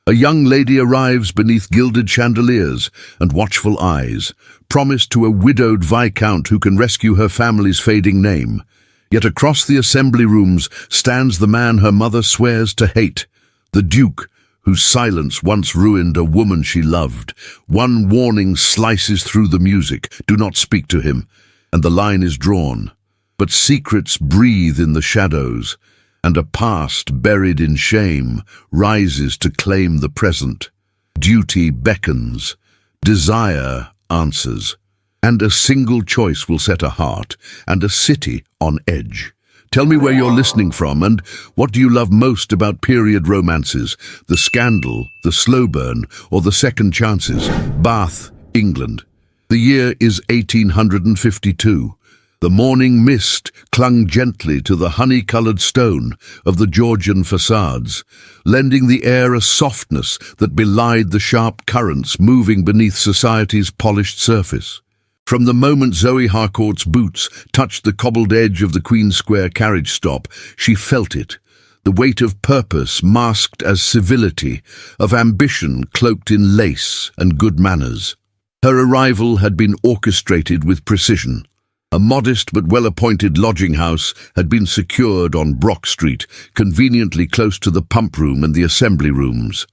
A young lady arrives beneath gilded chandeliers and watchful eyes, promised to a widowed viscount who can rescue her family's fading name. Yet across the assembly rooms stands the man her mother swears to hate, the Duke, whose silence once ruined a woman she loved. One warning slices through the music: do not speak to him, and the line is drawn. But secrets breathe in the shadows, and a past buried in shame rises to claim the present. Duty beckons, desire answers, and a single choice will set a heart and a city on edge. Tell me where you're listening from, and what do you love most about period romances? The scandal, the slow burn, or the second chances? Bath, England. The year is 1852. The morning mist clung gently to the honey-coloured stone of the Georgian facades, lending the air a softness that belied the sharp currents moving beneath society's polished surface. From the moment Zoe Harcourt's boots touched the cobbled edge of the Queen Square carriage stop, she felt it, the weight of purpose masked as civility, of ambition cloaked in lace and good manners. Her arrival had been orchestrated with precision. A modest but well-appointed lodging house had been secured on Brock Street, conveniently close to the pump room and the assembly rooms.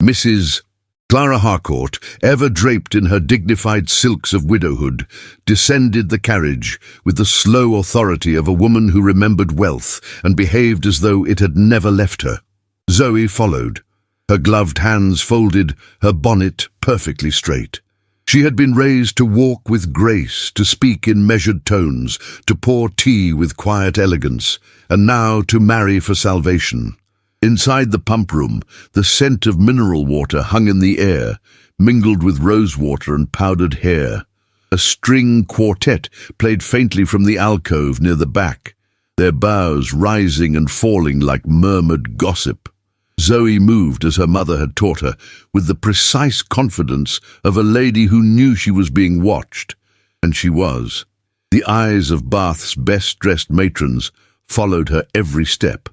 Mrs. Clara Harcourt, ever draped in her dignified silks of widowhood, descended the carriage with the slow authority of a woman who remembered wealth and behaved as though it had never left her. Zoe followed, her gloved hands folded, her bonnet perfectly straight. She had been raised to walk with grace, to speak in measured tones, to pour tea with quiet elegance, and now to marry for salvation. Inside the pump room, the scent of mineral water hung in the air, mingled with rosewater and powdered hair. A string quartet played faintly from the alcove near the back, their bows rising and falling like murmured gossip. Zoe moved as her mother had taught her, with the precise confidence of a lady who knew she was being watched. And she was. The eyes of Bath's best-dressed matrons followed her every step,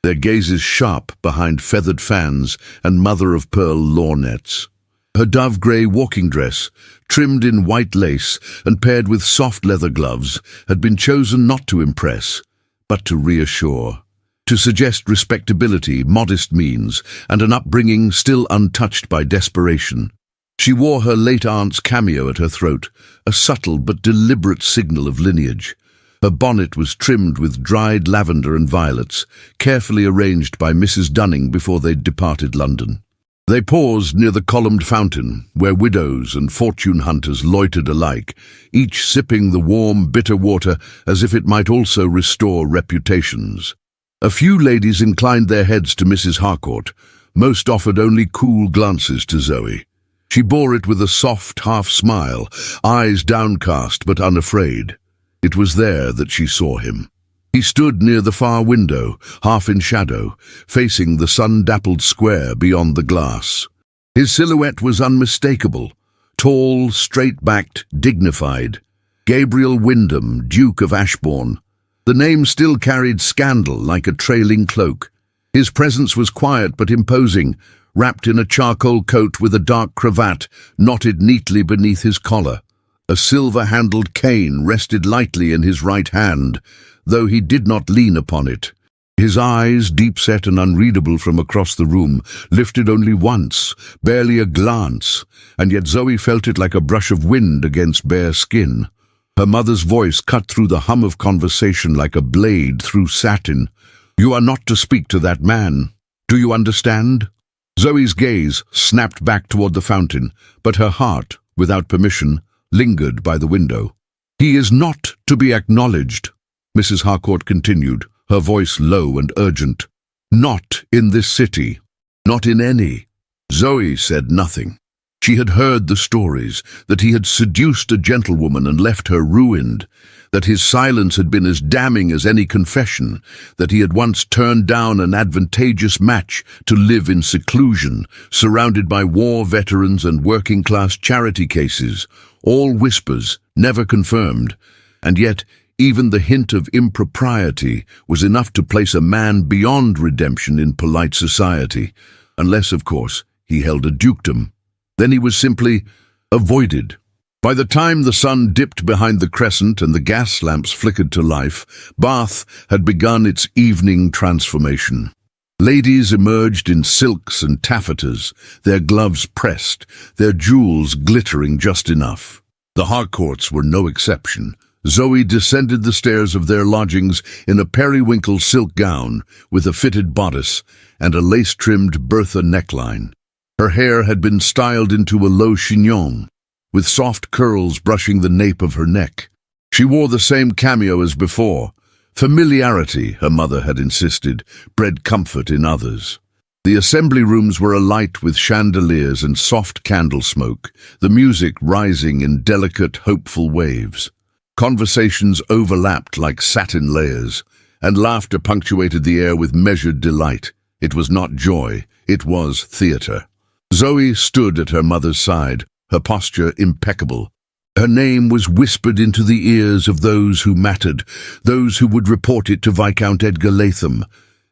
their gazes sharp behind feathered fans and mother-of-pearl lorgnettes. Her dove-grey walking dress, trimmed in white lace and paired with soft leather gloves, had been chosen not to impress, but to reassure, to suggest respectability, modest means, and an upbringing still untouched by desperation. She wore her late aunt's cameo at her throat, a subtle but deliberate signal of lineage. Her bonnet was trimmed with dried lavender and violets, carefully arranged by Mrs. Dunning before they'd departed London. They paused near the columned fountain, where widows and fortune hunters loitered alike, each sipping the warm, bitter water as if it might also restore reputations. A few ladies inclined their heads to Mrs. Harcourt. Most offered only cool glances to Zoe. She bore it with a soft half-smile, eyes downcast but unafraid. It was there that she saw him. He stood near the far window, half in shadow, facing the sun-dappled square beyond the glass. His silhouette was unmistakable, tall, straight-backed, dignified. Gabriel Wyndham, Duke of Ashbourne. The name still carried scandal like a trailing cloak. His presence was quiet but imposing, wrapped in a charcoal coat with a dark cravat knotted neatly beneath his collar. A silver-handled cane rested lightly in his right hand, though he did not lean upon it. His eyes, deep-set and unreadable from across the room, lifted only once, barely a glance, and yet Zoe felt it like a brush of wind against bare skin. Her mother's voice cut through the hum of conversation like a blade through satin. "You are not to speak to that man. Do you understand?" Zoe's gaze snapped back toward the fountain, but her heart, without permission, lingered by the window. "He is not to be acknowledged," Mrs. Harcourt continued, her voice low and urgent. "Not in this city. Not in any." Zoe said nothing. She had heard the stories, that he had seduced a gentlewoman and left her ruined, that his silence had been as damning as any confession, that he had once turned down an advantageous match to live in seclusion, surrounded by war veterans and working-class charity cases, all whispers, never confirmed, and yet even the hint of impropriety was enough to place a man beyond redemption in polite society, unless, of course, he held a dukedom. Then he was simply avoided. By the time the sun dipped behind the crescent and the gas lamps flickered to life, Bath had begun its evening transformation. Ladies emerged in silks and taffetas, their gloves pressed, their jewels glittering just enough. The Harcourts were no exception. Zoe descended the stairs of their lodgings in a periwinkle silk gown with a fitted bodice and a lace-trimmed Bertha neckline. Her hair had been styled into a low chignon, with soft curls brushing the nape of her neck. She wore the same cameo as before. Familiarity, her mother had insisted, bred comfort in others. The assembly rooms were alight with chandeliers and soft candle smoke, the music rising in delicate, hopeful waves. Conversations overlapped like satin layers, and laughter punctuated the air with measured delight. It was not joy, it was theatre. Zoe stood at her mother's side, her posture impeccable. Her name was whispered into the ears of those who mattered, those who would report it to Viscount Edgar Latham.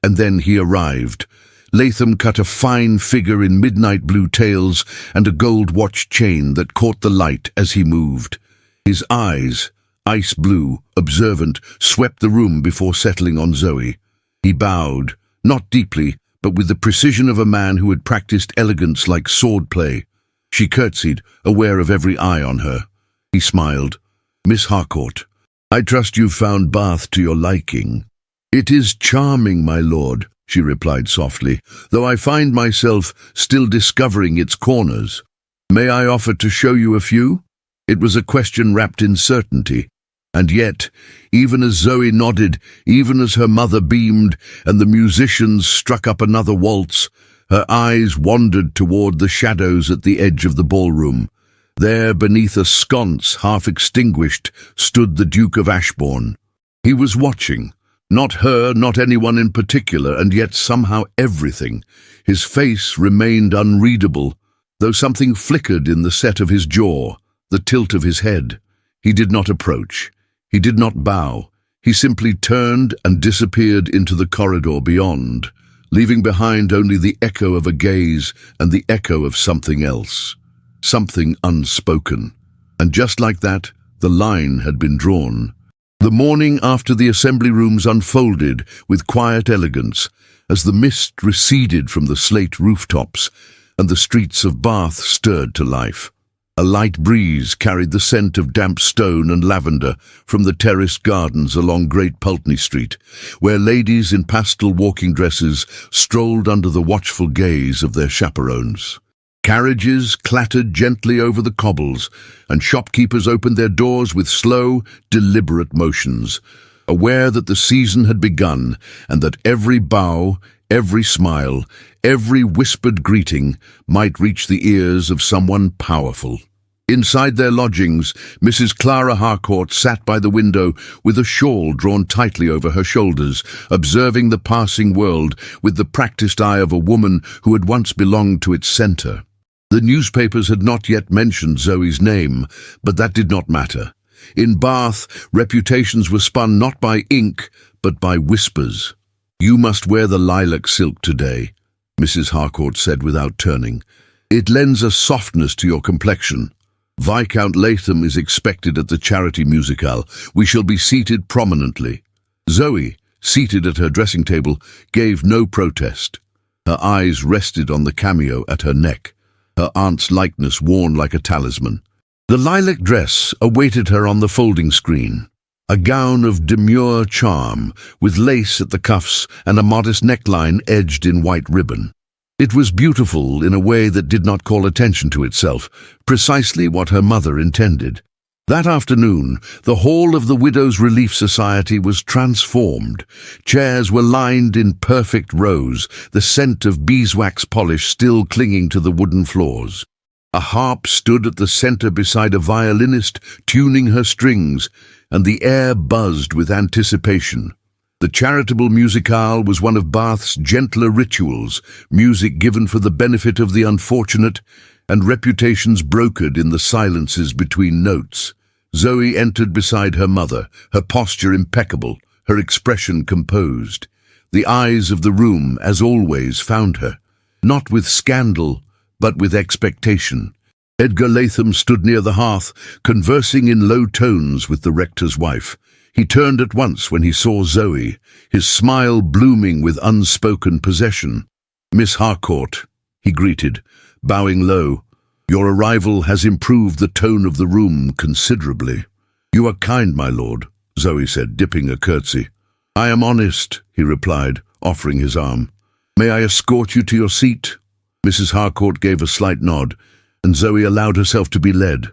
And then he arrived. Latham cut a fine figure in midnight blue tails and a gold watch chain that caught the light as he moved. His eyes, ice blue, observant, swept the room before settling on Zoe. He bowed, not deeply, but with the precision of a man who had practiced elegance like swordplay. She curtsied, aware of every eye on her. He smiled. "Miss Harcourt, I trust you've found Bath to your liking." "It is charming, my lord," she replied softly, "though I find myself still discovering its corners. May I offer to show you a few?" It was a question wrapped in certainty. And yet, even as Zoe nodded, even as her mother beamed, and the musicians struck up another waltz, her eyes wandered toward the shadows at the edge of the ballroom. There, beneath a sconce half extinguished, stood the Duke of Ashbourne. He was watching, not her, not anyone in particular, and yet somehow everything. His face remained unreadable, though something flickered in the set of his jaw, the tilt of his head. He did not approach. He did not bow. He simply turned and disappeared into the corridor beyond, leaving behind only the echo of a gaze and the echo of something else, something unspoken. And just like that, the line had been drawn. The morning after the assembly rooms unfolded with quiet elegance, as the mist receded from the slate rooftops and the streets of Bath stirred to life. A light breeze carried the scent of damp stone and lavender from the terraced gardens along Great Pulteney Street, where ladies in pastel walking dresses strolled under the watchful gaze of their chaperones. Carriages clattered gently over the cobbles, and shopkeepers opened their doors with slow, deliberate motions, aware that the season had begun and that every bow, every smile, every whispered greeting might reach the ears of someone powerful. Inside their lodgings, Mrs. Clara Harcourt sat by the window with a shawl drawn tightly over her shoulders, observing the passing world with the practiced eye of a woman who had once belonged to its centre. The newspapers had not yet mentioned Zoe's name, but that did not matter. In Bath, reputations were spun not by ink, but by whispers. "You must wear the lilac silk today," Mrs. Harcourt said without turning. "It lends a softness to your complexion. Viscount Latham is expected at the charity musicale. We shall be seated prominently." Zoe, seated at her dressing table, gave no protest. Her eyes rested on the cameo at her neck, her aunt's likeness worn like a talisman. The lilac dress awaited her on the folding screen, a gown of demure charm, with lace at the cuffs and a modest neckline edged in white ribbon. It was beautiful in a way that did not call attention to itself, precisely what her mother intended. That afternoon, the hall of the Widows' Relief Society was transformed. Chairs were lined in perfect rows, the scent of beeswax polish still clinging to the wooden floors. A harp stood at the center beside a violinist tuning her strings, and the air buzzed with anticipation. The charitable musicale was one of Bath's gentler rituals, music given for the benefit of the unfortunate, and reputations brokered in the silences between notes. Zoe entered beside her mother, her posture impeccable, her expression composed. The eyes of the room, as always, found her, not with scandal, but with expectation. Edgar Latham stood near the hearth, conversing in low tones with the rector's wife. He turned at once when he saw Zoe, his smile blooming with unspoken possession. "Miss Harcourt," he greeted, bowing low. "Your arrival has improved the tone of the room considerably." "You are kind, my lord," Zoe said, dipping a curtsy. "I am honest," he replied, offering his arm. "May I escort you to your seat?" Mrs. Harcourt gave a slight nod, and Zoe allowed herself to be led.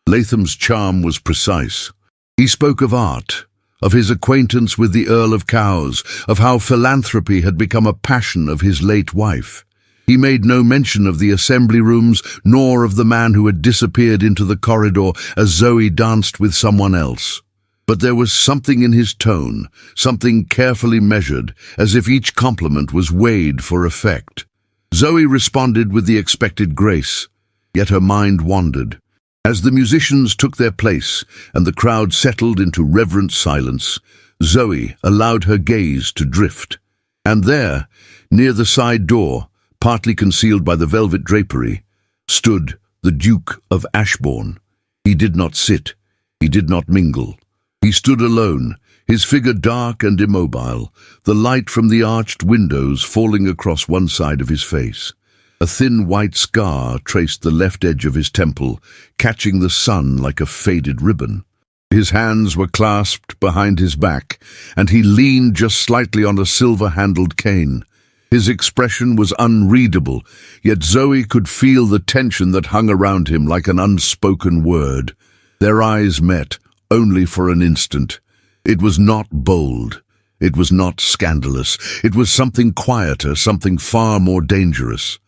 Latham's charm was precise. He spoke of art, of his acquaintance with the Earl of Cowes, of how philanthropy had become a passion of his late wife. He made no mention of the assembly rooms, nor of the man who had disappeared into the corridor as Zoe danced with someone else. But there was something in his tone, something carefully measured, as if each compliment was weighed for effect. Zoe responded with the expected grace, yet her mind wandered. As the musicians took their place and the crowd settled into reverent silence, Zoe allowed her gaze to drift. And there, near the side door, partly concealed by the velvet drapery, stood the Duke of Ashbourne. He did not sit, he did not mingle. He stood alone, his figure dark and immobile, the light from the arched windows falling across one side of his face. A thin white scar traced the left edge of his temple, catching the sun like a faded ribbon. His hands were clasped behind his back, and he leaned just slightly on a silver-handled cane. His expression was unreadable, yet Zoe could feel the tension that hung around him like an unspoken word. Their eyes met, only for an instant. It was not bold. It was not scandalous. It was something quieter, something far more dangerous.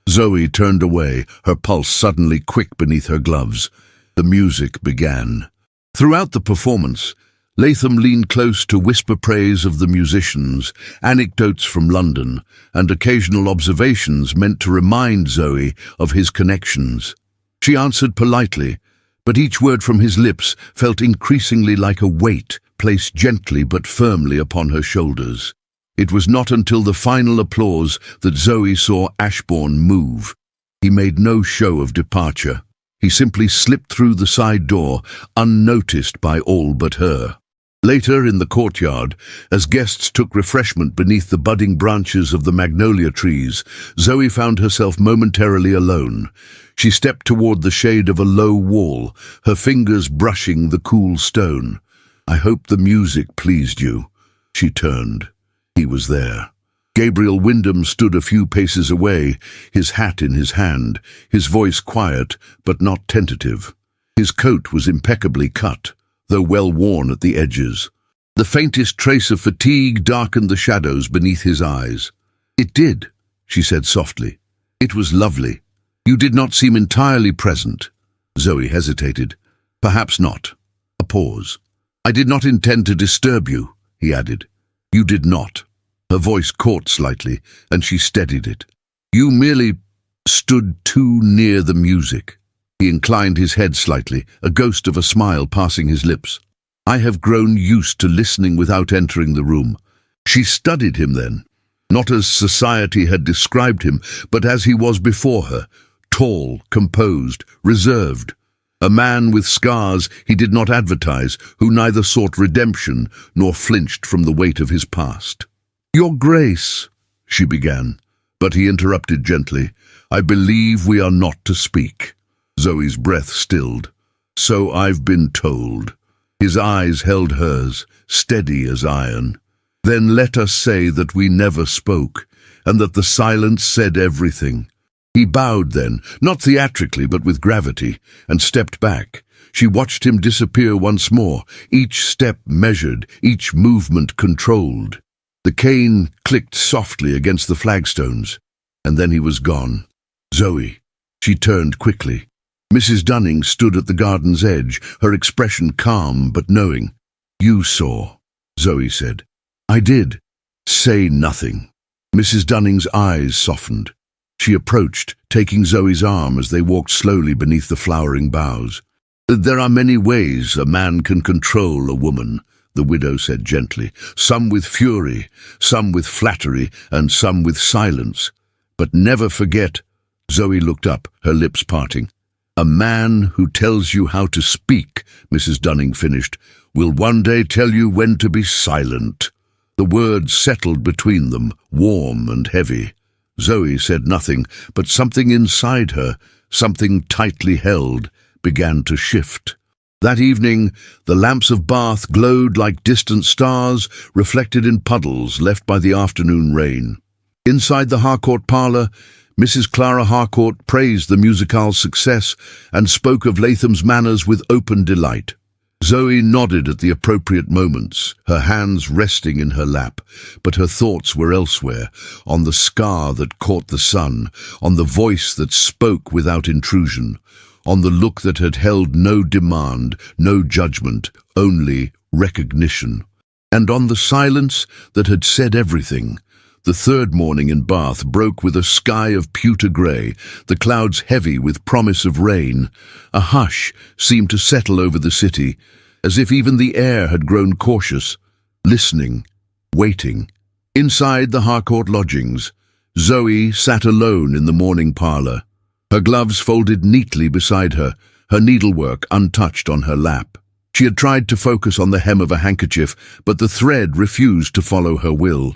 Zoe turned away, her pulse suddenly quick beneath her gloves. The music began. Throughout the performance, Latham leaned close to whisper praise of the musicians, anecdotes from London, and occasional observations meant to remind Zoe of his connections. She answered politely, but each word from his lips felt increasingly like a weight placed gently but firmly upon her shoulders. It was not until the final applause that Zoe saw Ashbourne move. He made no show of departure. He simply slipped through the side door, unnoticed by all but her. Later in the courtyard, as guests took refreshment beneath the budding branches of the magnolia trees, Zoe found herself momentarily alone. She stepped toward the shade of a low wall, her fingers brushing the cool stone. "I hope the music pleased you." She turned. He was there. Gabriel Wyndham stood a few paces away, his hat in his hand, his voice quiet but not tentative. His coat was impeccably cut, though well worn at the edges. The faintest trace of fatigue darkened the shadows beneath his eyes. "It did," she said softly. "It was lovely. You did not seem entirely present." Zoe hesitated. "Perhaps not." A pause. "I did not intend to disturb you," he added. "You did not." Her voice caught slightly, and she steadied it. "You merely stood too near the music." He inclined his head slightly, a ghost of a smile passing his lips. "I have grown used to listening without entering the room." She studied him then, not as society had described him, but as he was before her, tall, composed, reserved. A man with scars he did not advertise, who neither sought redemption nor flinched from the weight of his past. "Your Grace," she began, but he interrupted gently. "I believe we are not to speak." Zoe's breath stilled. "So I've been told." His eyes held hers, steady as iron. "Then let us say that we never spoke, and that the silence said everything." He bowed then, not theatrically but with gravity, and stepped back. She watched him disappear once more, each step measured, each movement controlled. The cane clicked softly against the flagstones, and then he was gone. "Zoe." She turned quickly. Mrs. Dunning stood at the garden's edge, her expression calm but knowing. "You saw," Zoe said. "I did." "Say nothing." Mrs. Dunning's eyes softened. She approached, taking Zoe's arm as they walked slowly beneath the flowering boughs. "There are many ways a man can control a woman," the widow said gently, "some with fury, some with flattery, and some with silence. But never forget, Zoe looked up, her lips parting. "A man who tells you how to speak," Mrs. Dunning finished, "will one day tell you when to be silent." The words settled between them, warm and heavy. Zoe said nothing, but something inside her, something tightly held, began to shift. That evening, the lamps of Bath glowed like distant stars reflected in puddles left by the afternoon rain. Inside the Harcourt parlour, Mrs. Clara Harcourt praised the musicale's success and spoke of Latham's manners with open delight. Zoe nodded at the appropriate moments, her hands resting in her lap, but her thoughts were elsewhere, on the scar that caught the sun, on the voice that spoke without intrusion, on the look that had held no demand, no judgment, only recognition, and on the silence that had said everything. The third morning in Bath broke with a sky of pewter grey, the clouds heavy with promise of rain. A hush seemed to settle over the city, as if even the air had grown cautious, listening, waiting. Inside the Harcourt lodgings, Zoe sat alone in the morning parlour, her gloves folded neatly beside her, her needlework untouched on her lap. She had tried to focus on the hem of a handkerchief, but the thread refused to follow her will.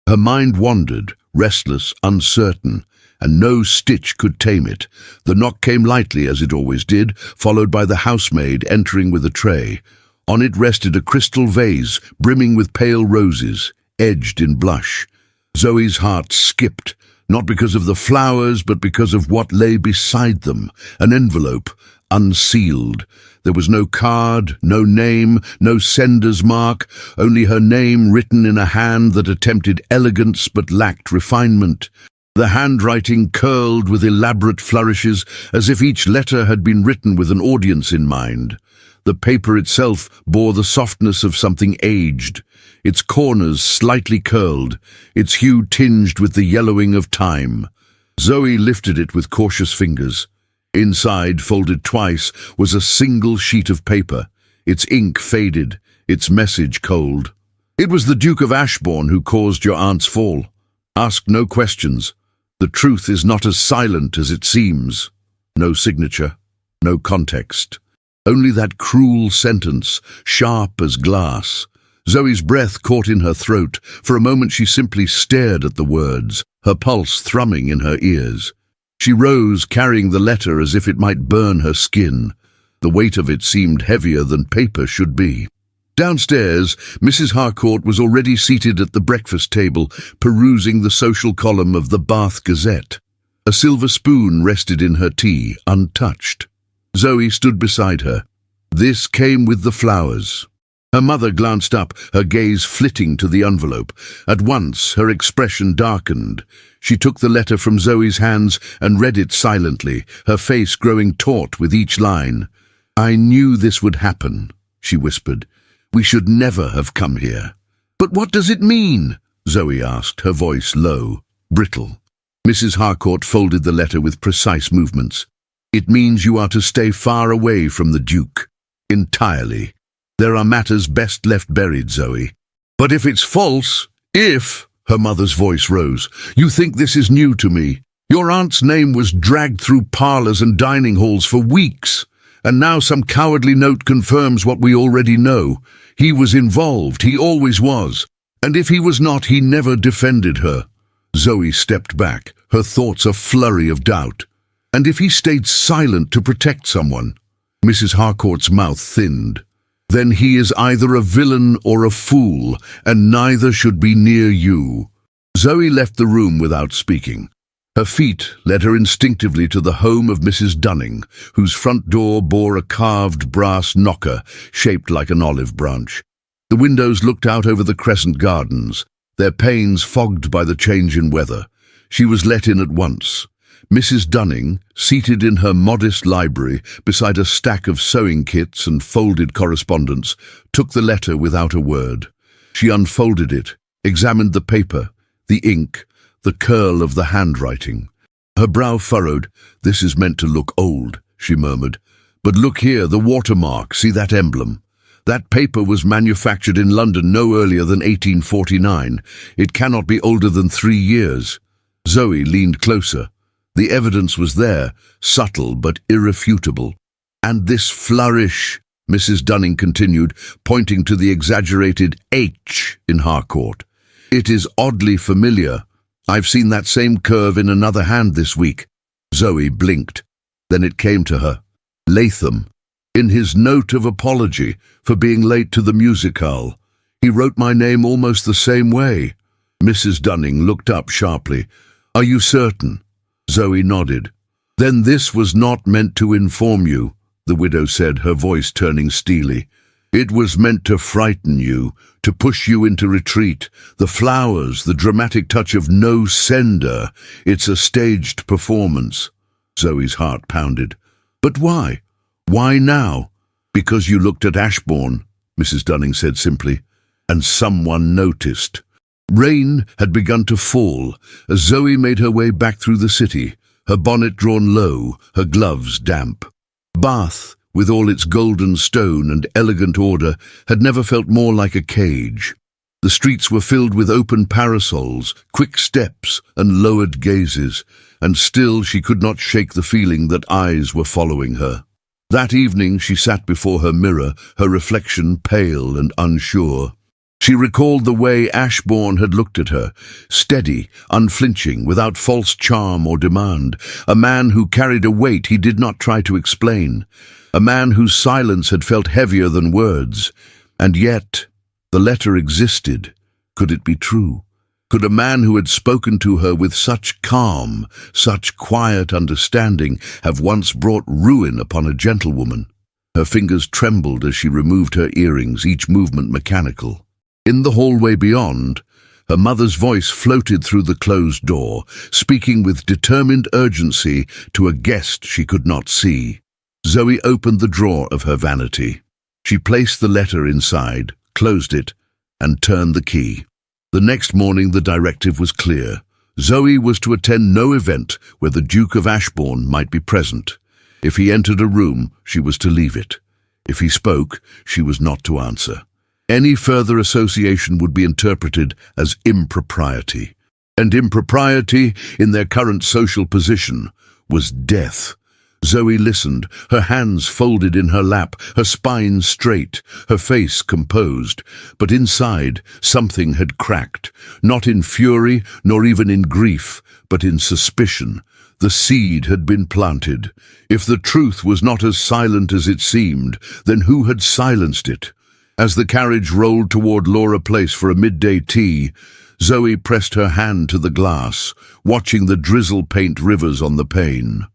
Her mind wandered, restless, uncertain, and no stitch could tame it. The knock came lightly, as it always did, followed by the housemaid entering with a tray. On it rested a crystal vase, brimming with pale roses, edged in blush. Zoe's heart skipped, not because of the flowers, but because of what lay beside them, an envelope, unsealed. There was no card, no name, no sender's mark, only her name written in a hand that attempted elegance but lacked refinement. The handwriting curled with elaborate flourishes, as if each letter had been written with an audience in mind. The paper itself bore the softness of something aged, its corners slightly curled, its hue tinged with the yellowing of time. Zoe lifted it with cautious fingers. Inside, folded twice, was a single sheet of paper, its ink faded, its message cold. "It was the Duke of Ashbourne who caused your aunt's fall. Ask no questions. The truth is not as silent as it seems." No signature, no context. Only that cruel sentence, sharp as glass. Zoe's breath caught in her throat. For a moment she simply stared at the words, her pulse thrumming in her ears. She rose, carrying the letter as if it might burn her skin. The weight of it seemed heavier than paper should be. Downstairs, Mrs. Harcourt was already seated at the breakfast table, perusing the social column of the Bath Gazette. A silver spoon rested in her tea, untouched. Zoe stood beside her. This came with the flowers. Her mother glanced up, her gaze flitting to the envelope. At once, her expression darkened. She took the letter from Zoe's hands and read it silently, her face growing taut with each line. "I knew this would happen," she whispered. "We should never have come here." "But what does it mean?" Zoe asked, her voice low, brittle. Mrs. Harcourt folded the letter with precise movements. "It means you are to stay far away from the Duke. Entirely. There are matters best left buried, Zoe." "But if it's false, if," her mother's voice rose, "you think this is new to me. Your aunt's name was dragged through parlours and dining halls for weeks, and now some cowardly note confirms what we already know. He was involved, he always was, and if he was not, he never defended her." Zoe stepped back, her thoughts a flurry of doubt. "And if he stayed silent to protect someone?" Mrs. Harcourt's mouth thinned. "Then he is either a villain or a fool, and neither should be near you." Zoe left the room without speaking. Her feet led her instinctively to the home of Mrs. Dunning, whose front door bore a carved brass knocker shaped like an olive branch. The windows looked out over the Crescent Gardens, their panes fogged by the change in weather. She was let in at once. Mrs. Dunning, seated in her modest library beside a stack of sewing kits and folded correspondence, took the letter without a word. She unfolded it, examined the paper, the ink, the curl of the handwriting. Her brow furrowed. "This is meant to look old," she murmured. "But look here, the watermark, see that emblem? That paper was manufactured in London no earlier than 1849. It cannot be older than 3 years." Zoe leaned closer. The evidence was there, subtle but irrefutable. "And this flourish," Mrs. Dunning continued, pointing to the exaggerated H in Harcourt. "It is oddly familiar. I've seen that same curve in another hand this week." Zoe blinked. Then it came to her. Latham. In his note of apology for being late to the musicale, he wrote my name almost the same way. Mrs. Dunning looked up sharply. "Are you certain?" Zoe nodded. "Then this was not meant to inform you," the widow said, her voice turning steely. "It was meant to frighten you, to push you into retreat. The flowers, the dramatic touch of no sender. It's a staged performance." Zoe's heart pounded. "But why? Why now?" "Because you looked at Ashbourne," Mrs. Dunning said simply, "and someone noticed." Rain had begun to fall as Zoe made her way back through the city, her bonnet drawn low, her gloves damp. Bath, with all its golden stone and elegant order, had never felt more like a cage. The streets were filled with open parasols, quick steps, and lowered gazes, and still she could not shake the feeling that eyes were following her. That evening she sat before her mirror, her reflection pale and unsure. She recalled the way Ashbourne had looked at her, steady, unflinching, without false charm or demand, a man who carried a weight he did not try to explain, a man whose silence had felt heavier than words. And yet, the letter existed. Could it be true? Could a man who had spoken to her with such calm, such quiet understanding, have once brought ruin upon a gentlewoman? Her fingers trembled as she removed her earrings, each movement mechanical. In the hallway beyond, her mother's voice floated through the closed door, speaking with determined urgency to a guest she could not see. Zoe opened the drawer of her vanity. She placed the letter inside, closed it, and turned the key. The next morning the directive was clear. Zoe was to attend no event where the Duke of Ashbourne might be present. If he entered a room, she was to leave it. If he spoke, she was not to answer. Any further association would be interpreted as impropriety. And impropriety, in their current social position, was death. Zoe listened, her hands folded in her lap, her spine straight, her face composed. But inside, something had cracked, not in fury, nor even in grief, but in suspicion. The seed had been planted. If the truth was not as silent as it seemed, then who had silenced it? As the carriage rolled toward Laura Place for a midday tea, Zoe pressed her hand to the glass, watching the drizzle paint rivers on the pane.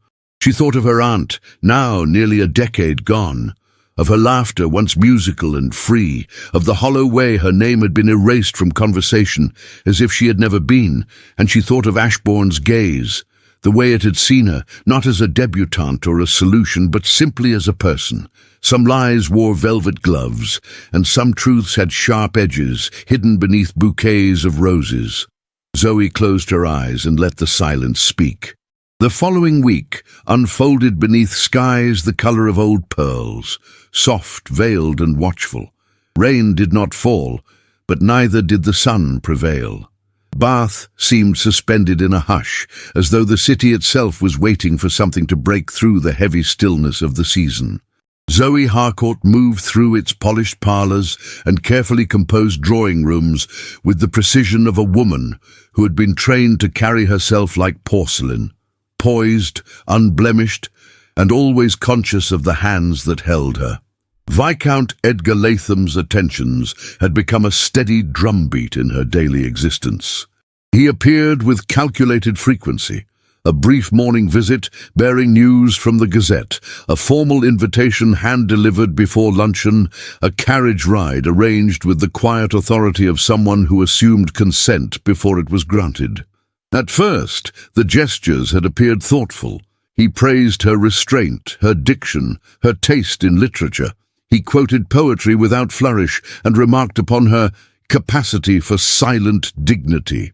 She thought of her aunt, now nearly a decade gone, of her laughter once musical and free, of the hollow way her name had been erased from conversation as if she had never been, and she thought of Ashbourne's gaze, the way it had seen her, not as a debutante or a solution, but simply as a person. Some lies wore velvet gloves, and some truths had sharp edges, hidden beneath bouquets of roses. Zoe closed her eyes and let the silence speak. The following week unfolded beneath skies the color of old pearls, soft, veiled, and watchful. Rain did not fall, but neither did the sun prevail. Bath seemed suspended in a hush, as though the city itself was waiting for something to break through the heavy stillness of the season. Zoe Harcourt moved through its polished parlours and carefully composed drawing rooms with the precision of a woman who had been trained to carry herself like porcelain, poised, unblemished, and always conscious of the hands that held her. Viscount Edgar Latham's attentions had become a steady drumbeat in her daily existence. He appeared with calculated frequency, a brief morning visit bearing news from the Gazette, a formal invitation hand-delivered before luncheon, a carriage ride arranged with the quiet authority of someone who assumed consent before it was granted. At first, the gestures had appeared thoughtful. He praised her restraint, her diction, her taste in literature. He quoted poetry without flourish and remarked upon her capacity for silent dignity.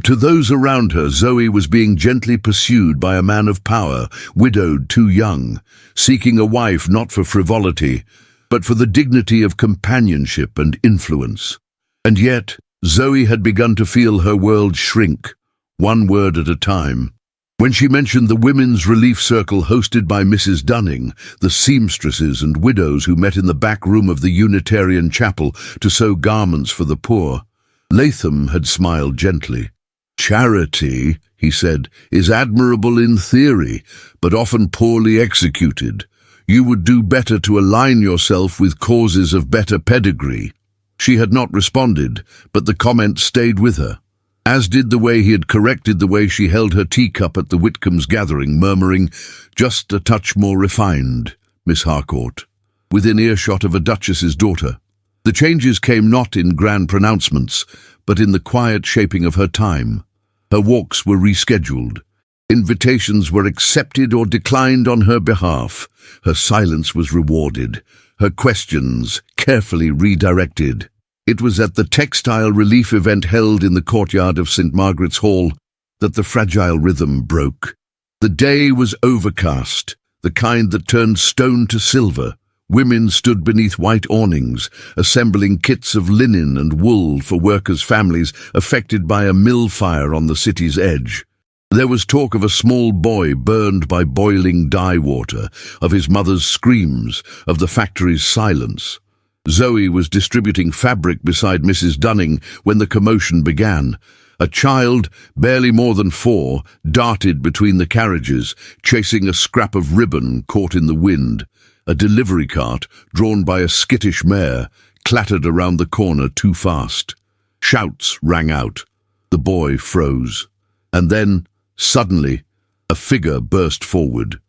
To those around her, Zoe was being gently pursued by a man of power, widowed too young, seeking a wife not for frivolity, but for the dignity of companionship and influence. And yet, Zoe had begun to feel her world shrink, one word at a time. When she mentioned the Women's Relief Circle hosted by Mrs. Dunning, the seamstresses and widows who met in the back room of the Unitarian chapel to sew garments for the poor, Latham had smiled gently. "Charity," he said, "is admirable in theory, but often poorly executed. You would do better to align yourself with causes of better pedigree." She had not responded, but the comment stayed with her, as did the way he had corrected the way she held her teacup at the Whitcombs' gathering, murmuring, "Just a touch more refined, Miss Harcourt," within earshot of a duchess's daughter. The changes came not in grand pronouncements, but in the quiet shaping of her time. Her walks were rescheduled. Invitations were accepted or declined on her behalf. Her silence was rewarded. Her questions carefully redirected. It was at the textile relief event held in the courtyard of St. Margaret's Hall that the fragile rhythm broke. The day was overcast, the kind that turned stone to silver. Women stood beneath white awnings, assembling kits of linen and wool for workers' families affected by a mill fire on the city's edge. There was talk of a small boy burned by boiling dye water, of his mother's screams, of the factory's silence. Zoe was distributing fabric beside Mrs. Dunning when the commotion began. A child, barely more than 4, darted between the carriages, chasing a scrap of ribbon caught in the wind. A delivery cart, drawn by a skittish mare, clattered around the corner too fast. Shouts rang out. The boy froze. And then, suddenly, a figure burst forward.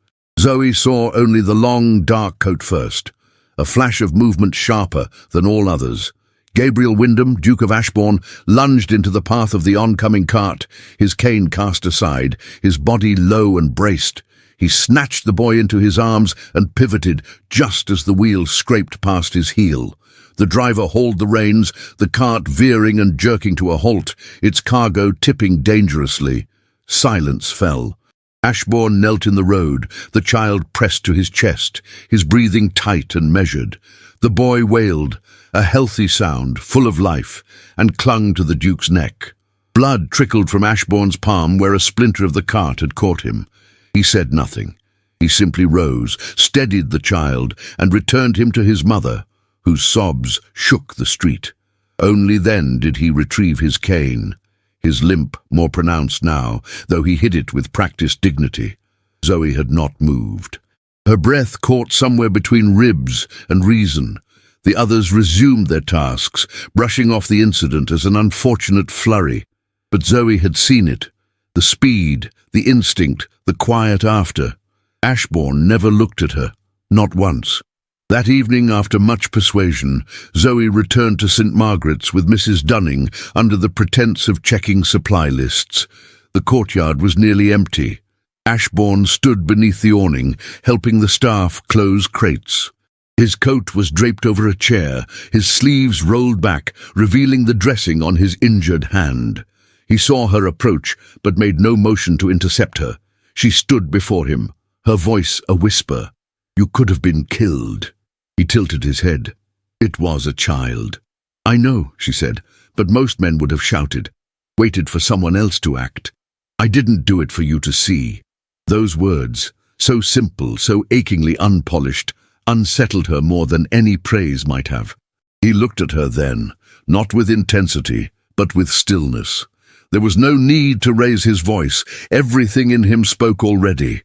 Zoe saw only the long, dark coat first, a flash of movement sharper than all others. Gabriel Wyndham, Duke of Ashbourne, lunged into the path of the oncoming cart, his cane cast aside, his body low and braced. He snatched the boy into his arms and pivoted just as the wheel scraped past his heel. The driver hauled the reins, the cart veering and jerking to a halt, its cargo tipping dangerously. Silence fell. Ashbourne knelt in the road, the child pressed to his chest, his breathing tight and measured. The boy wailed, a healthy sound, full of life, and clung to the Duke's neck. Blood trickled from Ashbourne's palm where a splinter of the cart had caught him. He said nothing. He simply rose, steadied the child, and returned him to his mother, whose sobs shook the street. Only then did he retrieve his cane, his limp more pronounced now, though he hid it with practiced dignity. Zoe had not moved. Her breath caught somewhere between ribs and reason. The others resumed their tasks, brushing off the incident as an unfortunate flurry. But Zoe had seen it. The speed, the instinct, the quiet after. Ashbourne never looked at her, not once. That evening, after much persuasion, Zoe returned to St. Margaret's with Mrs. Dunning under the pretense of checking supply lists. The courtyard was nearly empty. Ashbourne stood beneath the awning, helping the staff close crates. His coat was draped over a chair, his sleeves rolled back, revealing the dressing on his injured hand. He saw her approach, but made no motion to intercept her. She stood before him, her voice a whisper. "You could have been killed." He tilted his head. It was a child. "I know," she said, "but most men would have shouted, waited for someone else to act. I didn't do it for you to see." Those words, so simple, so achingly unpolished, unsettled her more than any praise might have. He looked at her then, not with intensity, but with stillness. There was no need to raise his voice. Everything in him spoke already.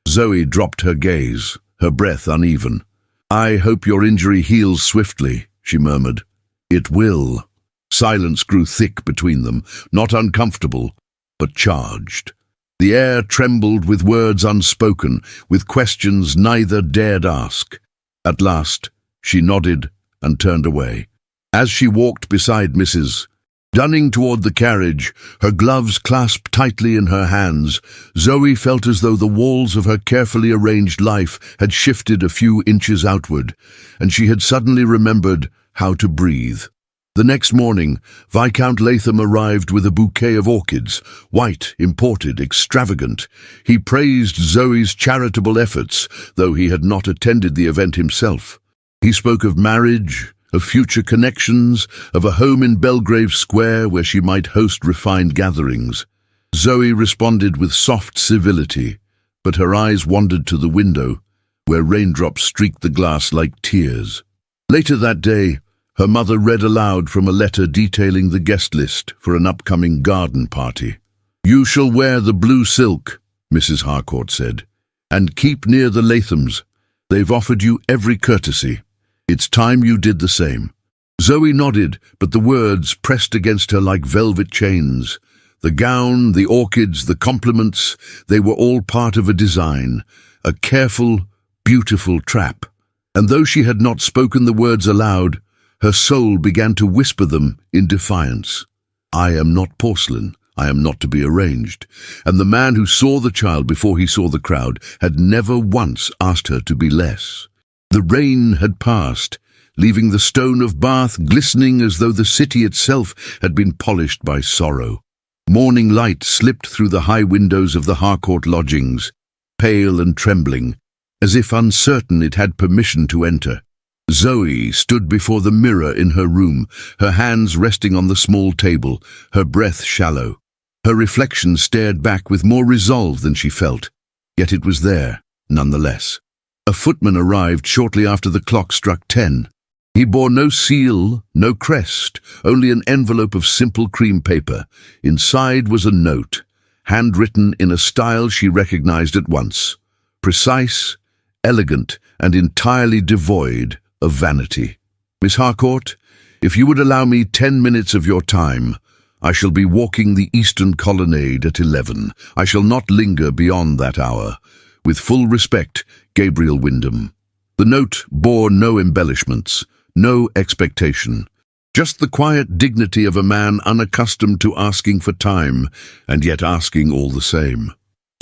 Zoe dropped her gaze, her breath uneven. "I hope your injury heals swiftly," she murmured. "It will." Silence grew thick between them, not uncomfortable, but charged. The air trembled with words unspoken, with questions neither dared ask. At last, she nodded and turned away. As she walked beside Mrs. Dunning toward the carriage, her gloves clasped tightly in her hands, Zoe felt as though the walls of her carefully arranged life had shifted a few inches outward, and she had suddenly remembered how to breathe. The next morning, Viscount Latham arrived with a bouquet of orchids, white, imported, extravagant. He praised Zoe's charitable efforts, though he had not attended the event himself. He spoke of marriage, of future connections, of a home in Belgrave Square where she might host refined gatherings. Zoe responded with soft civility, but her eyes wandered to the window, where raindrops streaked the glass like tears. Later that day, her mother read aloud from a letter detailing the guest list for an upcoming garden party. "You shall wear the blue silk," Mrs. Harcourt said, "and keep near the Lathams. They've offered you every courtesy. It's time you did the same." Zoe nodded, but the words pressed against her like velvet chains. The gown, the orchids, the compliments, they were all part of a design, a careful, beautiful trap. And though she had not spoken the words aloud, her soul began to whisper them in defiance. "I am not porcelain. I am not to be arranged." And the man who saw the child before he saw the crowd had never once asked her to be less. The rain had passed, leaving the stone of Bath glistening as though the city itself had been polished by sorrow. Morning light slipped through the high windows of the Harcourt lodgings, pale and trembling, as if uncertain it had permission to enter. Zoe stood before the mirror in her room, her hands resting on the small table, her breath shallow. Her reflection stared back with more resolve than she felt, yet it was there, nonetheless. A footman arrived shortly after the clock struck 10. He bore no seal, no crest, only an envelope of simple cream paper. Inside was a note, handwritten in a style she recognized at once. Precise, elegant, and entirely devoid of vanity. "Miss Harcourt, if you would allow me 10 minutes of your time, I shall be walking the eastern colonnade at 11. I shall not linger beyond that hour. With full respect, Gabriel Wyndham." The note bore no embellishments, no expectation, just the quiet dignity of a man unaccustomed to asking for time, and yet asking all the same.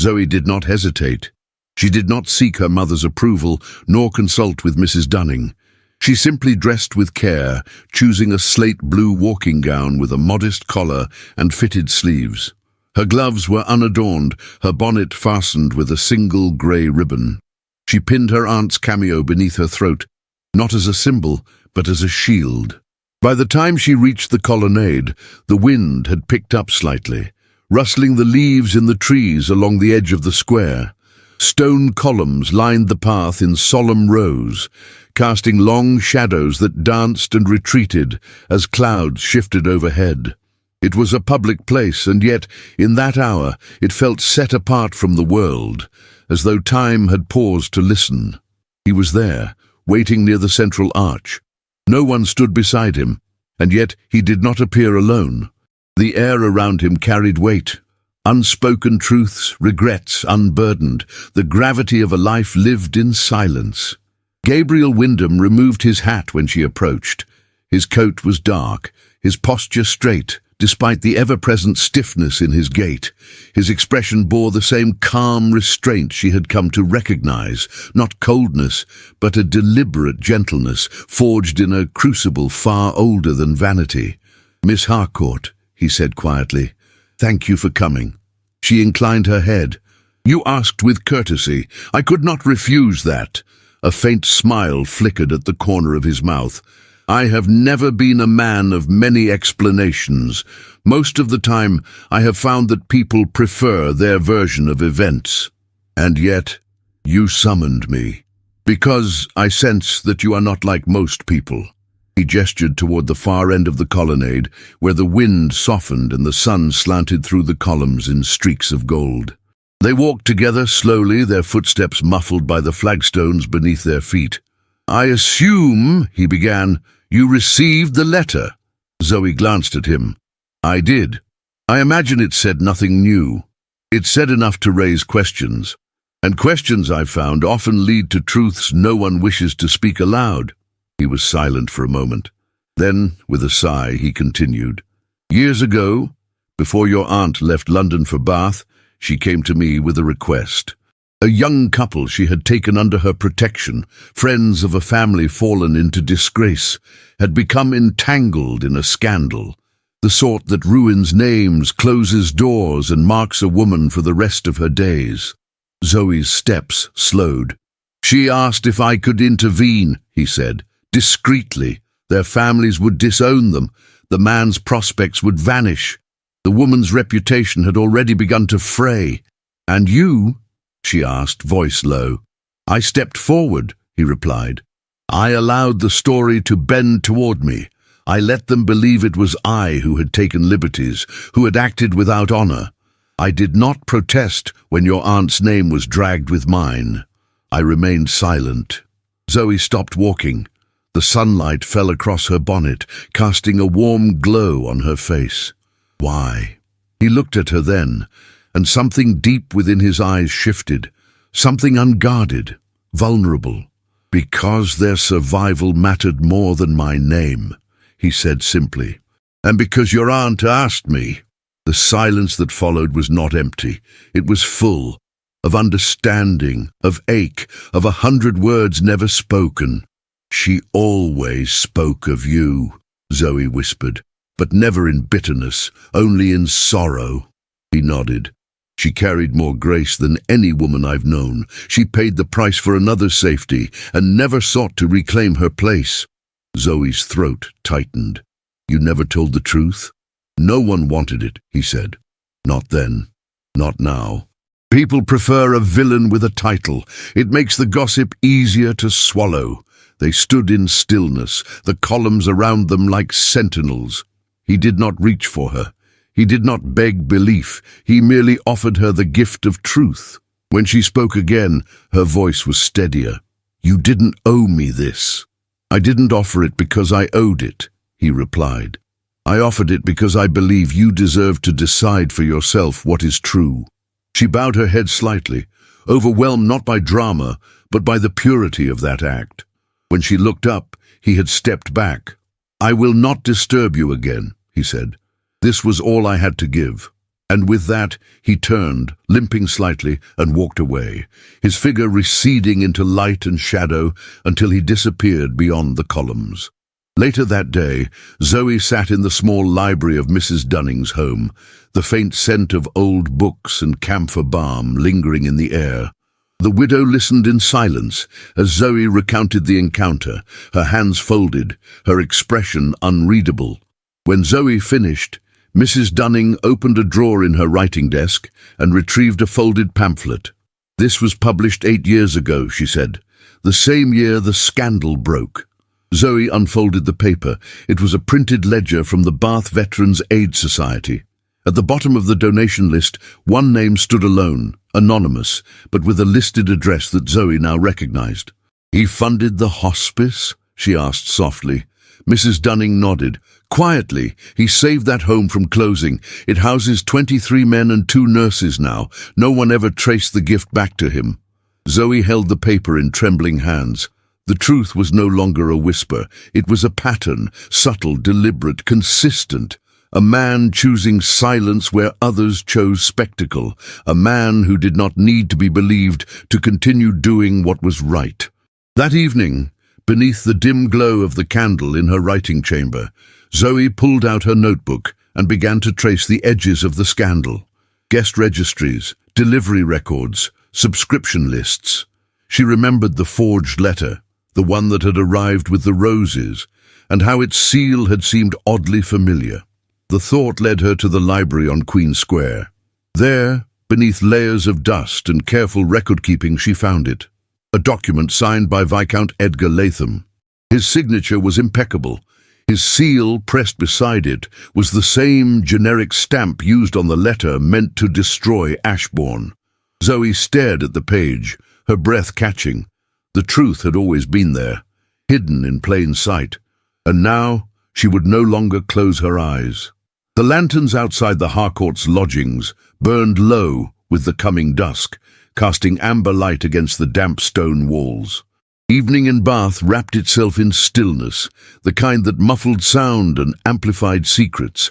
Zoe did not hesitate. She did not seek her mother's approval, nor consult with Mrs. Dunning. She simply dressed with care, choosing a slate blue walking gown with a modest collar and fitted sleeves. Her gloves were unadorned, her bonnet fastened with a single grey ribbon. She pinned her aunt's cameo beneath her throat, not as a symbol, but as a shield. By the time she reached the colonnade, the wind had picked up slightly, rustling the leaves in the trees along the edge of the square. Stone columns lined the path in solemn rows, casting long shadows that danced and retreated as clouds shifted overhead. It was a public place, and yet, in that hour, it felt set apart from the world, as though time had paused to listen. He was there, waiting near the central arch. No one stood beside him, and yet he did not appear alone. The air around him carried weight. Unspoken truths, regrets unburdened, the gravity of a life lived in silence. Gabriel Wyndham removed his hat when she approached. His coat was dark, his posture straight, despite the ever-present stiffness in his gait. His expression bore the same calm restraint she had come to recognize, not coldness, but a deliberate gentleness, forged in a crucible far older than vanity. "Miss Harcourt," he said quietly, "thank you for coming." She inclined her head. "You asked with courtesy. I could not refuse that." A faint smile flickered at the corner of his mouth. "I have never been a man of many explanations. Most of the time, I have found that people prefer their version of events. And yet, you summoned me. Because I sense that you are not like most people." He gestured toward the far end of the colonnade, where the wind softened and the sun slanted through the columns in streaks of gold. They walked together slowly, their footsteps muffled by the flagstones beneath their feet. "I assume," he began, "you received the letter." Zoe glanced at him. "I did. I imagine it said nothing new. It said enough to raise questions. And questions, I've found, often lead to truths no one wishes to speak aloud." He was silent for a moment. Then, with a sigh, he continued. "Years ago, before your aunt left London for Bath, she came to me with a request. A young couple she had taken under her protection, friends of a family fallen into disgrace, had become entangled in a scandal, the sort that ruins names, closes doors, and marks a woman for the rest of her days." Zoe's steps slowed. "She asked if I could intervene," he said, "discreetly. Their families would disown them. The man's prospects would vanish. The woman's reputation had already begun to fray. "And you?" she asked, voice low. "I stepped forward," he replied. "I allowed the story to bend toward me. I let them believe it was I who had taken liberties, who had acted without honor. I did not protest when your aunt's name was dragged with mine. I remained silent." Zoe stopped walking. The sunlight fell across her bonnet, casting a warm glow on her face. Why? He looked at her then, and something deep within his eyes shifted, something unguarded, vulnerable. "Because their survival mattered more than my name," he said simply. "And because your aunt asked me." The silence that followed was not empty. It was full of understanding, of ache, of 100 words never spoken. "She always spoke of you," Zoe whispered, "but never in bitterness, only in sorrow." He nodded. "She carried more grace than any woman I've known. She paid the price for another's safety and never sought to reclaim her place." Zoe's throat tightened. "You never told the truth?" "No one wanted it," he said. "Not then. Not now. People prefer a villain with a title. It makes the gossip easier to swallow." They stood in stillness, the columns around them like sentinels. He did not reach for her. He did not beg belief. He merely offered her the gift of truth. When she spoke again, her voice was steadier. "You didn't owe me this." "I didn't offer it because I owed it," he replied. "I offered it because I believe you deserve to decide for yourself what is true." She bowed her head slightly, overwhelmed not by drama, but by the purity of that act. When she looked up, he had stepped back. "I will not disturb you again," he said. "This was all I had to give." And with that, he turned, limping slightly, and walked away, his figure receding into light and shadow until he disappeared beyond the columns. Later that day, Zoe sat in the small library of Mrs. Dunning's home, the faint scent of old books and camphor balm lingering in the air. The widow listened in silence as Zoe recounted the encounter, her hands folded, her expression unreadable. When Zoe finished, Mrs. Dunning opened a drawer in her writing desk and retrieved a folded pamphlet. "This was published 8 years ago," she said. "The same year the scandal broke." Zoe unfolded the paper. It was a printed ledger from the Bath Veterans Aid Society. At the bottom of the donation list, one name stood alone, anonymous, but with a listed address that Zoe now recognized. "He funded the hospice?" she asked softly. Mrs. Dunning nodded. "Quietly, he saved that home from closing. It houses 23 men and 2 nurses now. No one ever traced the gift back to him." Zoe held the paper in trembling hands. The truth was no longer a whisper. It was a pattern, subtle, deliberate, consistent. A man choosing silence where others chose spectacle. A man who did not need to be believed to continue doing what was right. That evening, beneath the dim glow of the candle in her writing chamber, Zoe pulled out her notebook and began to trace the edges of the scandal. Guest registries, delivery records, subscription lists. She remembered the forged letter, the one that had arrived with the roses, and how its seal had seemed oddly familiar. The thought led her to the library on Queen Square. There, beneath layers of dust and careful record-keeping, she found it. A document signed by Viscount Edgar Latham. His signature was impeccable. His seal, pressed beside it, was the same generic stamp used on the letter meant to destroy Ashbourne. Zoe stared at the page, her breath catching. The truth had always been there, hidden in plain sight, and now she would no longer close her eyes. The lanterns outside the Harcourt's lodgings burned low with the coming dusk, casting amber light against the damp stone walls. Evening in Bath wrapped itself in stillness, the kind that muffled sound and amplified secrets.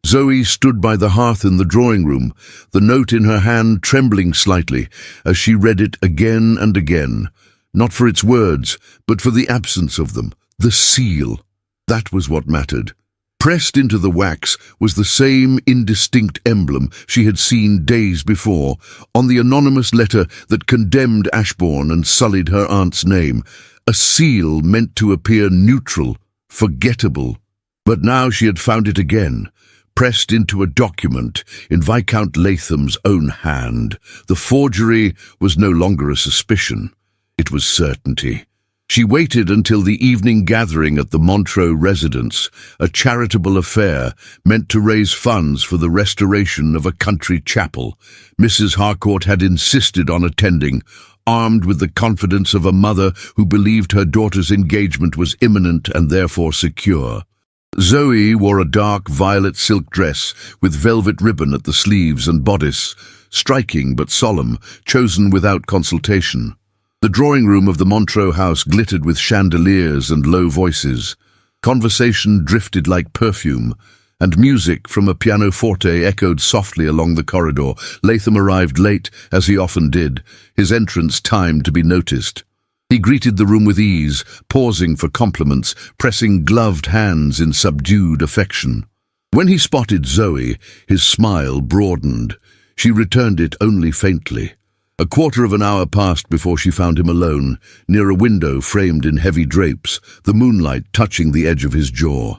Zoe stood by the hearth in the drawing room, the note in her hand trembling slightly as she read it again and again, not for its words, but for the absence of them, the seal. That was what mattered. Pressed into the wax was the same indistinct emblem she had seen days before, on the anonymous letter that condemned Ashbourne and sullied her aunt's name, a seal meant to appear neutral, forgettable. But now she had found it again, pressed into a document in Viscount Latham's own hand. The forgery was no longer a suspicion. It was certainty. She waited until the evening gathering at the Montreux residence, a charitable affair meant to raise funds for the restoration of a country chapel. Mrs. Harcourt had insisted on attending, armed with the confidence of a mother who believed her daughter's engagement was imminent and therefore secure. Zoe wore a dark violet silk dress with velvet ribbon at the sleeves and bodice, striking but solemn, chosen without consultation. The drawing room of the Montreux house glittered with chandeliers and low voices. Conversation drifted like perfume, and music from a pianoforte echoed softly along the corridor. Latham arrived late, as he often did, his entrance timed to be noticed. He greeted the room with ease, pausing for compliments, pressing gloved hands in subdued affection. When he spotted Zoe, his smile broadened. She returned it only faintly. A quarter of an hour passed before she found him alone, near a window framed in heavy drapes, the moonlight touching the edge of his jaw.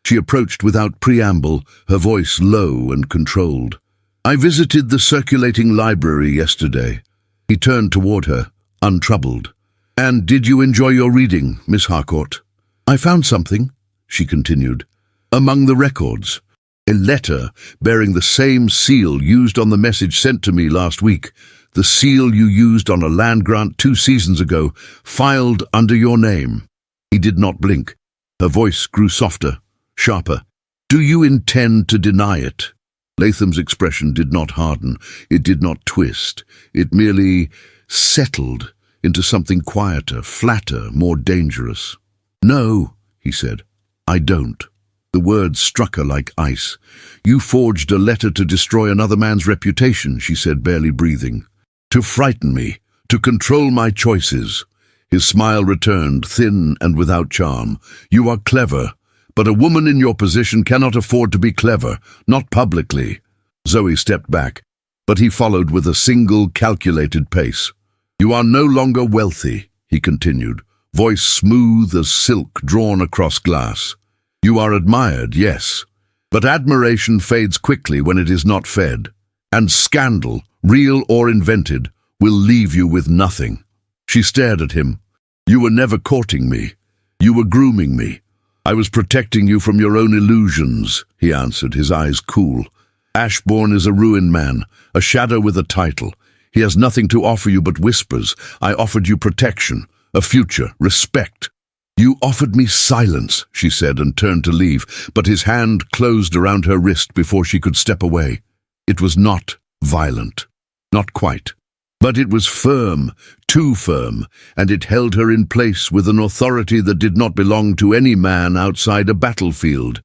She approached without preamble, her voice low and controlled. "I visited the circulating library yesterday." He turned toward her, untroubled. "And did you enjoy your reading, Miss Harcourt?" "I found something," she continued, "among the records. A letter bearing the same seal used on the message sent to me last week. The seal you used on a land grant 2 seasons ago, filed under your name." He did not blink. Her voice grew softer, sharper. "Do you intend to deny it?" Latham's expression did not harden. It did not twist. It merely settled into something quieter, flatter, more dangerous. "No," he said, "I don't." The words struck her like ice. "You forged a letter to destroy another man's reputation," she said, barely breathing. "To frighten me, to control my choices." His smile returned, thin and without charm. "You are clever, but a woman in your position cannot afford to be clever, not publicly." Zoe stepped back, but he followed with a single, calculated pace. "You are no longer wealthy," he continued, voice smooth as silk drawn across glass. "You are admired, yes, but admiration fades quickly when it is not fed. And scandal, real or invented, will leave you with nothing." She stared at him. "You were never courting me. You were grooming me. I was protecting you from your own illusions," he answered, his eyes cool. "Ashbourne is a ruined man, a shadow with a title. He has nothing to offer you but whispers. I offered you protection, a future, respect." "You offered me silence," she said, and turned to leave, but his hand closed around her wrist before she could step away. It was not violent. Not quite. But it was firm, too firm, and it held her in place with an authority that did not belong to any man outside a battlefield.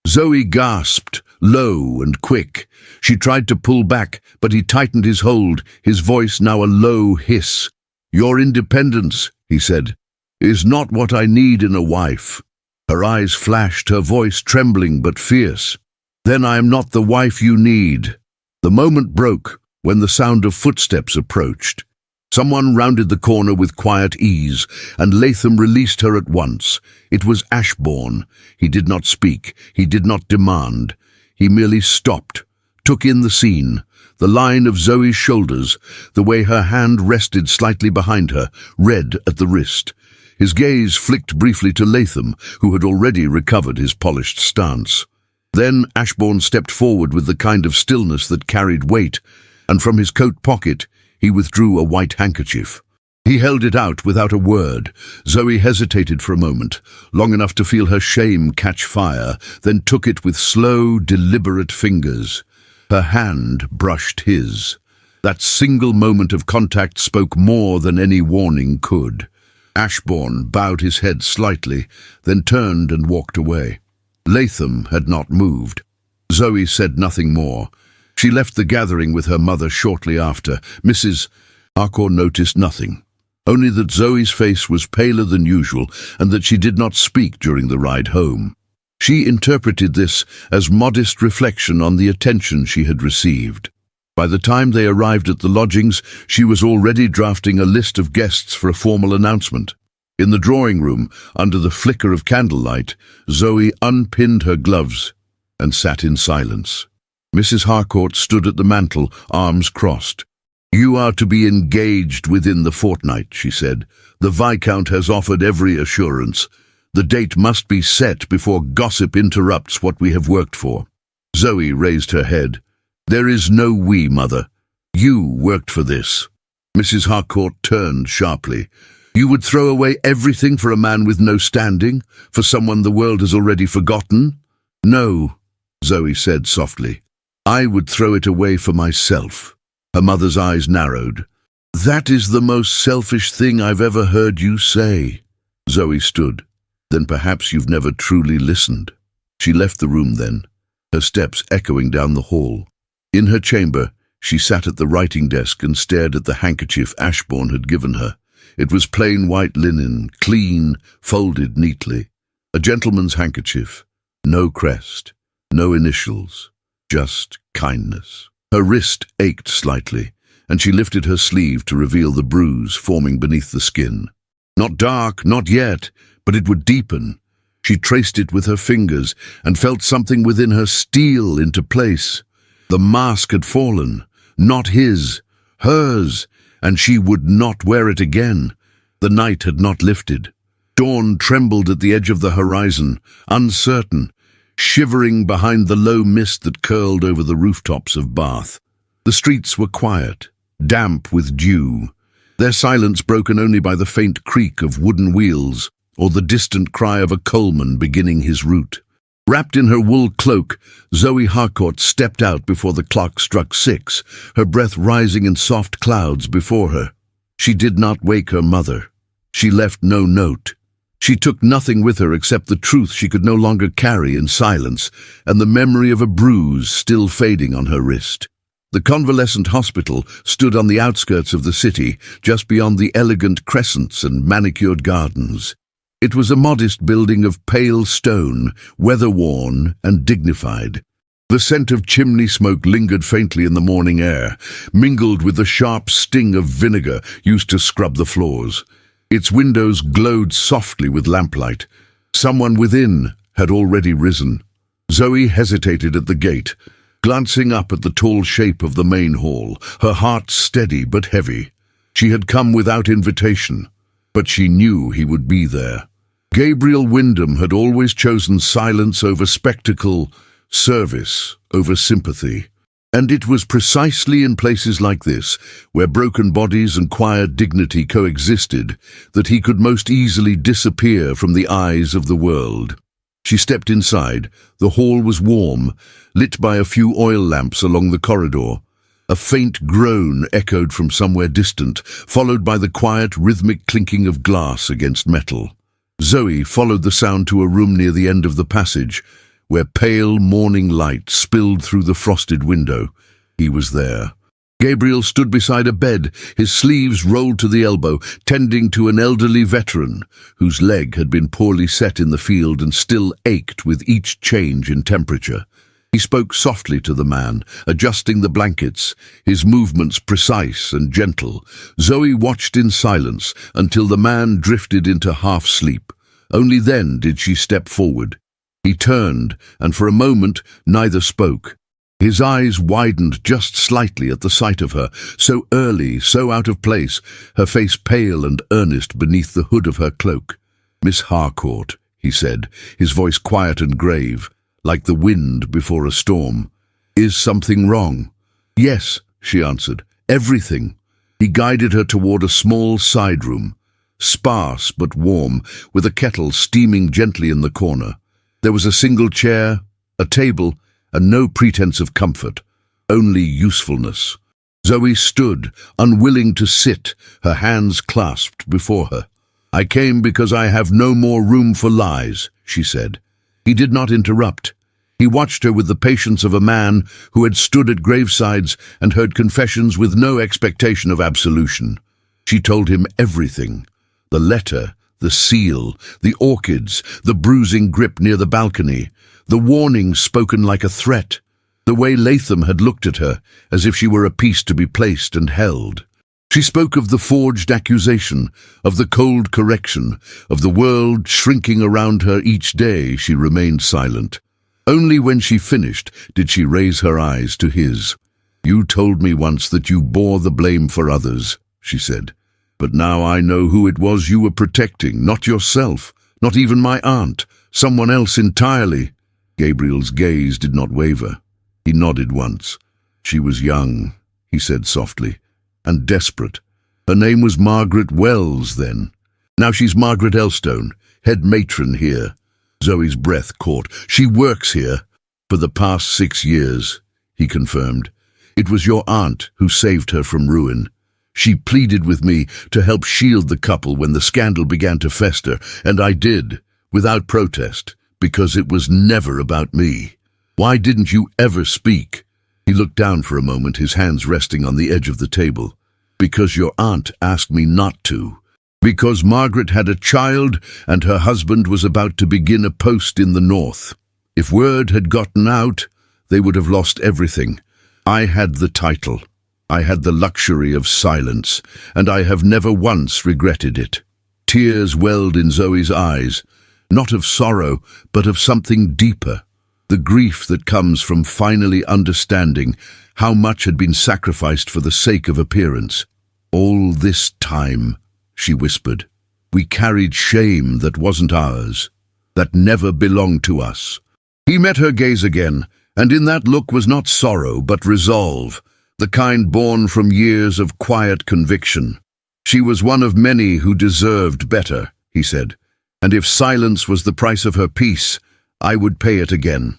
Zoe gasped, low and quick. She tried to pull back, but he tightened his hold, his voice now a low hiss. "Your independence," he said, "is not what I need in a wife." Her eyes flashed, her voice trembling but fierce. "Then I am not the wife you need." The moment broke when the sound of footsteps approached. Someone rounded the corner with quiet ease, and Latham released her at once. It was Ashbourne. He did not speak. He did not demand. He merely stopped, took in the scene, the line of Zoe's shoulders, the way her hand rested slightly behind her, red at the wrist. His gaze flicked briefly to Latham, who had already recovered his polished stance. Then Ashbourne stepped forward with the kind of stillness that carried weight, and from his coat pocket he withdrew a white handkerchief. He held it out without a word. Zoe hesitated for a moment, long enough to feel her shame catch fire, then took it with slow, deliberate fingers. Her hand brushed his. That single moment of contact spoke more than any warning could. Ashbourne bowed his head slightly, then turned and walked away. Latham had not moved. Zoe said nothing more. She left the gathering with her mother shortly after. Mrs. Harcourt noticed nothing, only that Zoe's face was paler than usual and that she did not speak during the ride home. She interpreted this as modest reflection on the attention she had received. By the time they arrived at the lodgings, she was already drafting a list of guests for a formal announcement. In the drawing room, under the flicker of candlelight, Zoe unpinned her gloves. and sat in silence. Mrs. Harcourt stood at the mantel, arms crossed. "You are to be engaged within the fortnight," she said. "The Viscount has offered every assurance. The date must be set before gossip interrupts what we have worked for." Zoe raised her head. "There is no we, Mother. You worked for this." Mrs. Harcourt turned sharply. "You would throw away everything for a man with no standing, for someone the world has already forgotten?" "No," Zoe said softly. "I would throw it away for myself." Her mother's eyes narrowed. "That is the most selfish thing I've ever heard you say." Zoe stood. "Then perhaps you've never truly listened." She left the room then, her steps echoing down the hall. In her chamber, she sat at the writing desk and stared at the handkerchief Ashbourne had given her. It was plain white linen, clean, folded neatly. A gentleman's handkerchief. No crest, no initials, just kindness. Her wrist ached slightly, and she lifted her sleeve to reveal the bruise forming beneath the skin. Not dark, not yet, but it would deepen. She traced it with her fingers and felt something within her steal into place. The mask had fallen, not his, hers, and she would not wear it again. The night had not lifted. Dawn trembled at the edge of the horizon, uncertain, shivering behind the low mist that curled over the rooftops of Bath. The streets were quiet, damp with dew, their silence broken only by the faint creak of wooden wheels or the distant cry of a coalman beginning his route. Wrapped in her wool cloak, Zoe Harcourt stepped out before the clock struck 6, her breath rising in soft clouds before her. She did not wake her mother. She left no note. She took nothing with her except the truth she could no longer carry in silence and the memory of a bruise still fading on her wrist. The convalescent hospital stood on the outskirts of the city, just beyond the elegant crescents and manicured gardens. It was a modest building of pale stone, weather-worn and dignified. The scent of chimney smoke lingered faintly in the morning air, mingled with the sharp sting of vinegar used to scrub the floors. Its windows glowed softly with lamplight. Someone within had already risen. Zoe hesitated at the gate, glancing up at the tall shape of the main hall, her heart steady but heavy. She had come without invitation, but she knew he would be there. Gabriel Wyndham had always chosen silence over spectacle, service over sympathy. And it was precisely in places like this, where broken bodies and quiet dignity coexisted, that he could most easily disappear from the eyes of the world. She stepped inside. The hall was warm, lit by a few oil lamps along the corridor. A faint groan echoed from somewhere distant, followed by the quiet, rhythmic clinking of glass against metal. Zoe followed the sound to a room near the end of the passage, where pale morning light spilled through the frosted window. He was there. Gabriel stood beside a bed, his sleeves rolled to the elbow, tending to an elderly veteran whose leg had been poorly set in the field and still ached with each change in temperature. He spoke softly to the man, adjusting the blankets, his movements precise and gentle. Zoe watched in silence until the man drifted into half-sleep. Only then did she step forward. He turned, and for a moment neither spoke. His eyes widened just slightly at the sight of her, so early, so out of place, her face pale and earnest beneath the hood of her cloak. "Miss Harcourt," he said, his voice quiet and grave, like the wind before a storm. "Is something wrong?" "Yes," she answered, "everything." He guided her toward a small side room, sparse but warm, with a kettle steaming gently in the corner. There was a single chair, a table, and no pretense of comfort, only usefulness. Zoe stood, unwilling to sit, her hands clasped before her. "I came because I have no more room for lies," she said. He did not interrupt. He watched her with the patience of a man who had stood at gravesides and heard confessions with no expectation of absolution. She told him everything. The letter, the seal, the orchids, the bruising grip near the balcony, the warning spoken like a threat, the way Latham had looked at her, as if she were a piece to be placed and held. She spoke of the forged accusation, of the cold correction, of the world shrinking around her each day. She remained silent. Only when she finished did she raise her eyes to his. "You told me once that you bore the blame for others," she said. "But now I know who it was you were protecting, not yourself, not even my aunt, someone else entirely." Gabriel's gaze did not waver. He nodded once. "She was young," he said softly, "and desperate. Her name was Margaret Wells then. Now she's Margaret Elstone, head matron here." Zoe's breath caught. "She works here." "For the past 6 years," he confirmed. "It was your aunt who saved her from ruin. She pleaded with me to help shield the couple when the scandal began to fester, and I did, without protest, because it was never about me. Why didn't you ever speak?" He looked down for a moment, his hands resting on the edge of the table. "Because your aunt asked me not to. Because Margaret had a child and her husband was about to begin a post in the north. If word had gotten out, they would have lost everything. I had the title. I had the luxury of silence, and I have never once regretted it." Tears welled in Zoe's eyes, not of sorrow, but of something deeper. The grief that comes from finally understanding how much had been sacrificed for the sake of appearance. "All this time," she whispered, "we carried shame that wasn't ours, that never belonged to us." He met her gaze again, and in that look was not sorrow but resolve, the kind born from years of quiet conviction. "She was one of many who deserved better," he said, "and if silence was the price of her peace, I would pay it again."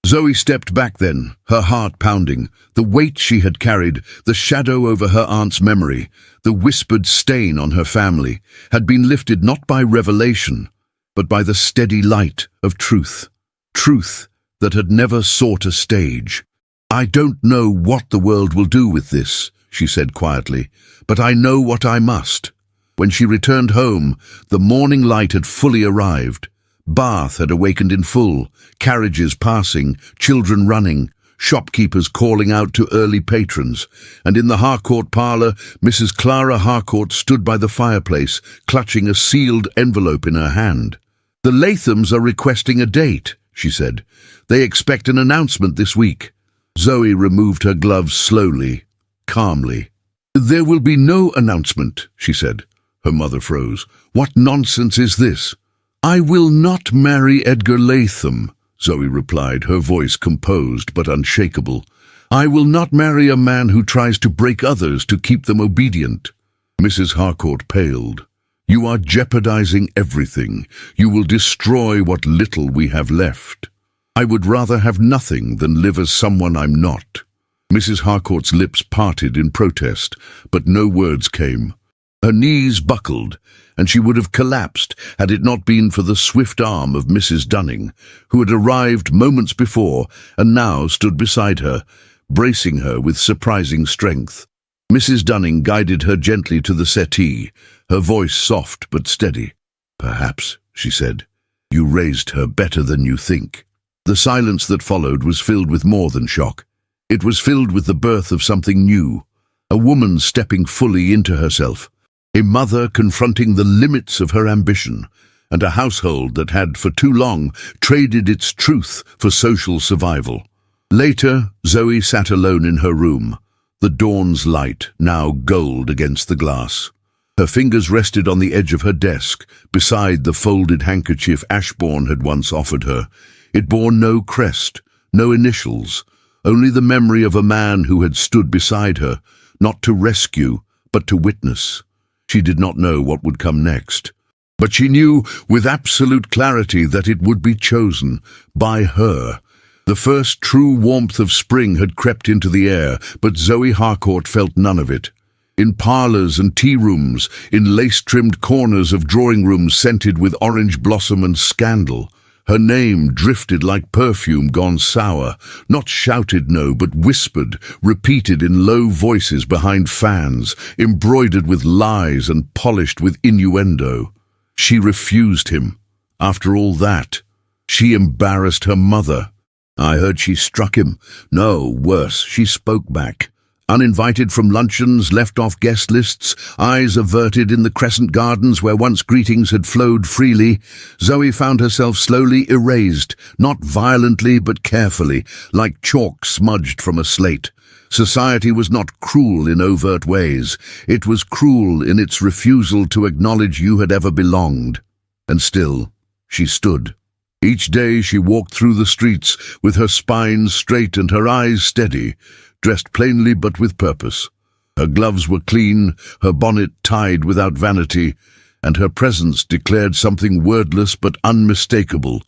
Zoe stepped back then, her heart pounding. The weight she had carried, the shadow over her aunt's memory, the whispered stain on her family, had been lifted not by revelation, but by the steady light of truth. Truth that had never sought a stage. "I don't know what the world will do with this," she said quietly, "but I know what I must." When she returned home, the morning light had fully arrived. Bath had awakened in full, carriages passing, children running, shopkeepers calling out to early patrons, and in the Harcourt parlour, Mrs. Clara Harcourt stood by the fireplace, clutching a sealed envelope in her hand. "The Lathams are requesting a date," she said. "They expect an announcement this week." Zoe removed her gloves slowly, calmly. "There will be no announcement," she said. Her mother froze. "What nonsense is this?" "I will not marry Edgar Latham," Zoe replied, her voice composed but unshakable. "I will not marry a man who tries to break others to keep them obedient." Mrs. Harcourt paled. "You are jeopardizing everything. You will destroy what little we have left." "I would rather have nothing than live as someone I'm not." Mrs. Harcourt's lips parted in protest, but no words came. Her knees buckled, and she would have collapsed had it not been for the swift arm of Mrs. Dunning, who had arrived moments before and now stood beside her, bracing her with surprising strength. Mrs. Dunning guided her gently to the settee, her voice soft but steady. "Perhaps," she said, "you raised her better than you think." The silence that followed was filled with more than shock. It was filled with the birth of something new, a woman stepping fully into herself, a mother confronting the limits of her ambition, and a household that had for too long traded its truth for social survival. Later, Zoe sat alone in her room, the dawn's light now gold against the glass. Her fingers rested on the edge of her desk, beside the folded handkerchief Ashbourne had once offered her. It bore no crest, no initials, only the memory of a man who had stood beside her, not to rescue, but to witness. She did not know what would come next, but she knew with absolute clarity that it would be chosen by her. The first true warmth of spring had crept into the air, but Zoe Harcourt felt none of it. In parlours and tea rooms, in lace-trimmed corners of drawing rooms scented with orange blossom and scandal, her name drifted like perfume gone sour, not shouted no, but whispered, repeated in low voices behind fans, embroidered with lies and polished with innuendo. She refused him. After all that, she embarrassed her mother. "I heard she struck him." "No, worse, she spoke back. Uninvited from luncheons, left off guest lists, eyes averted in the Crescent Gardens where once greetings had flowed freely, Zoe found herself slowly erased, not violently but carefully, like chalk smudged from a slate. Society was not cruel in overt ways. It was cruel in its refusal to acknowledge you had ever belonged. And still, she stood. Each day she walked through the streets with her spine straight and her eyes steady, dressed plainly but with purpose. Her gloves were clean, her bonnet tied without vanity, and her presence declared something wordless but unmistakable.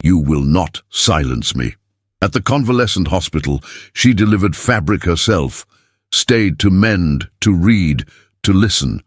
You will not silence me. At the convalescent hospital, she delivered fabric herself, stayed to mend, to read, to listen.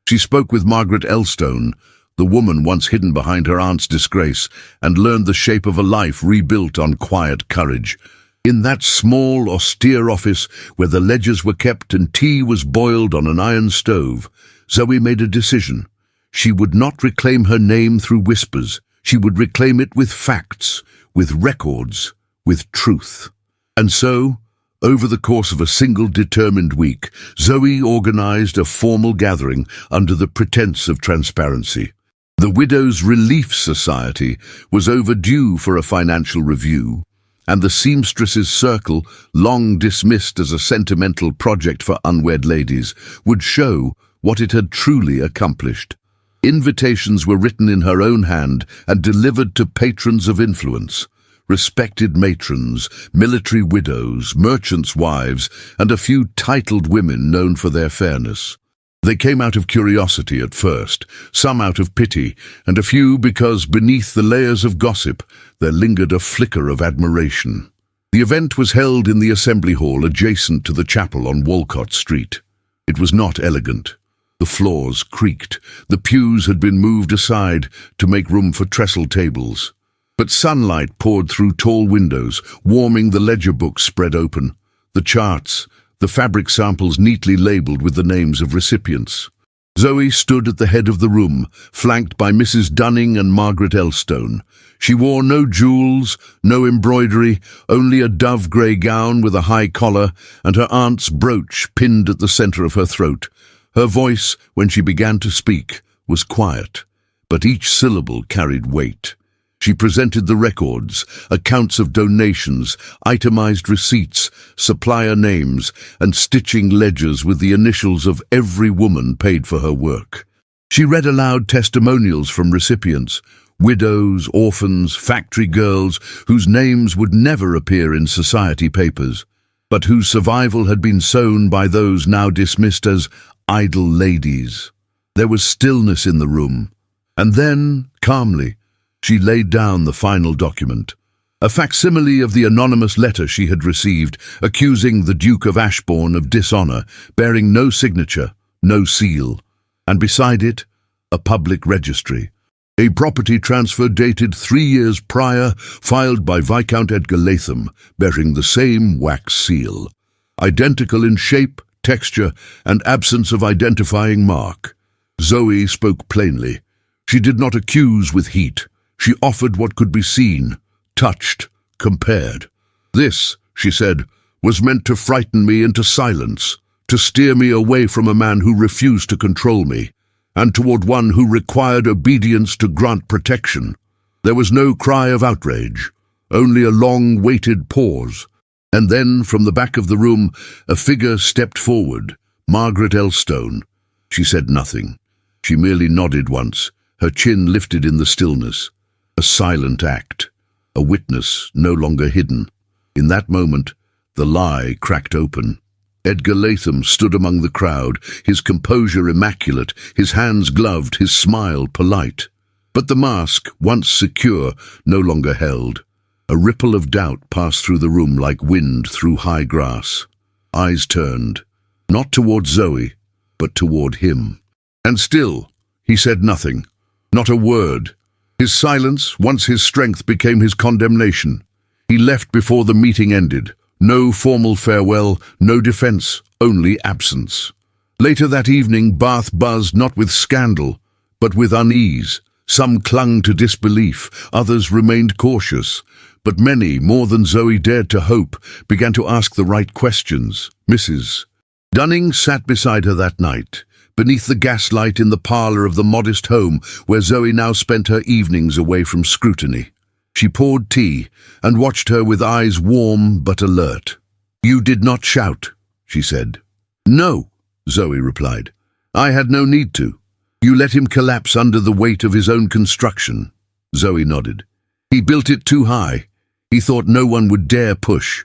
She spoke with Margaret Elstone, the woman once hidden behind her aunt's disgrace, and learned the shape of a life rebuilt on quiet courage. In that small, austere office where the ledgers were kept and tea was boiled on an iron stove, Zoe made a decision. She would not reclaim her name through whispers. She would reclaim it with facts, with records, with truth. And so, over the course of a single determined week, Zoe organized a formal gathering under the pretense of transparency. The Widows' Relief Society was overdue for a financial review, and the Seamstresses' Circle, long dismissed as a sentimental project for unwed ladies, would show what it had truly accomplished. Invitations were written in her own hand and delivered to patrons of influence, respected matrons, military widows, merchants' wives, and a few titled women known for their fairness. They came out of curiosity at first, some out of pity, and a few because beneath the layers of gossip there lingered a flicker of admiration. The event was held in the assembly hall adjacent to the chapel on Walcott Street. It was not elegant. The floors creaked. The pews had been moved aside to make room for trestle tables. But sunlight poured through tall windows, warming the ledger books spread open, the charts, the fabric samples neatly labelled with the names of recipients. Zoe stood at the head of the room, flanked by Mrs. Dunning and Margaret Elstone. She wore no jewels, no embroidery, only a dove-grey gown with a high collar and her aunt's brooch pinned at the centre of her throat. Her voice, when she began to speak, was quiet, but each syllable carried weight. She presented the records, accounts of donations, itemized receipts, supplier names, and stitching ledgers with the initials of every woman paid for her work. She read aloud testimonials from recipients, widows, orphans, factory girls, whose names would never appear in society papers, but whose survival had been sown by those now dismissed as idle ladies. There was stillness in the room, and then, calmly, she laid down the final document, a facsimile of the anonymous letter she had received, accusing the Duke of Ashbourne of dishonour, bearing no signature, no seal, and beside it, a public registry. A property transfer dated 3 years prior, filed by Viscount Edgar Latham, bearing the same wax seal. Identical in shape, texture, and absence of identifying mark. Zoe spoke plainly. She did not accuse with heat. She offered what could be seen, touched, compared. This, she said, was meant to frighten me into silence, to steer me away from a man who refused to control me, and toward one who required obedience to grant protection. There was no cry of outrage, only a long-waited pause. And then, from the back of the room, a figure stepped forward, Margaret Elstone. She said nothing. She merely nodded once, her chin lifted in the stillness. A silent act, a witness no longer hidden. In that moment, the lie cracked open. Edgar Latham stood among the crowd, his composure immaculate, his hands gloved, his smile polite. But the mask, once secure, no longer held. A ripple of doubt passed through the room like wind through high grass. Eyes turned, not toward Zoe, but toward him. And still, he said nothing, not a word. His silence, once his strength, became his condemnation. He left before the meeting ended. No formal farewell, no defense, only absence. Later that evening, Bath buzzed not with scandal, but with unease. Some clung to disbelief, others remained cautious. But many, more than Zoe dared to hope, began to ask the right questions. Mrs. Dunning sat beside her that night, beneath the gaslight in the parlour of the modest home where Zoe now spent her evenings away from scrutiny. She poured tea and watched her with eyes warm but alert. "You did not shout," she said. "No," Zoe replied. "I had no need to. You let him collapse under the weight of his own construction." Zoe nodded. "He built it too high. He thought no one would dare push."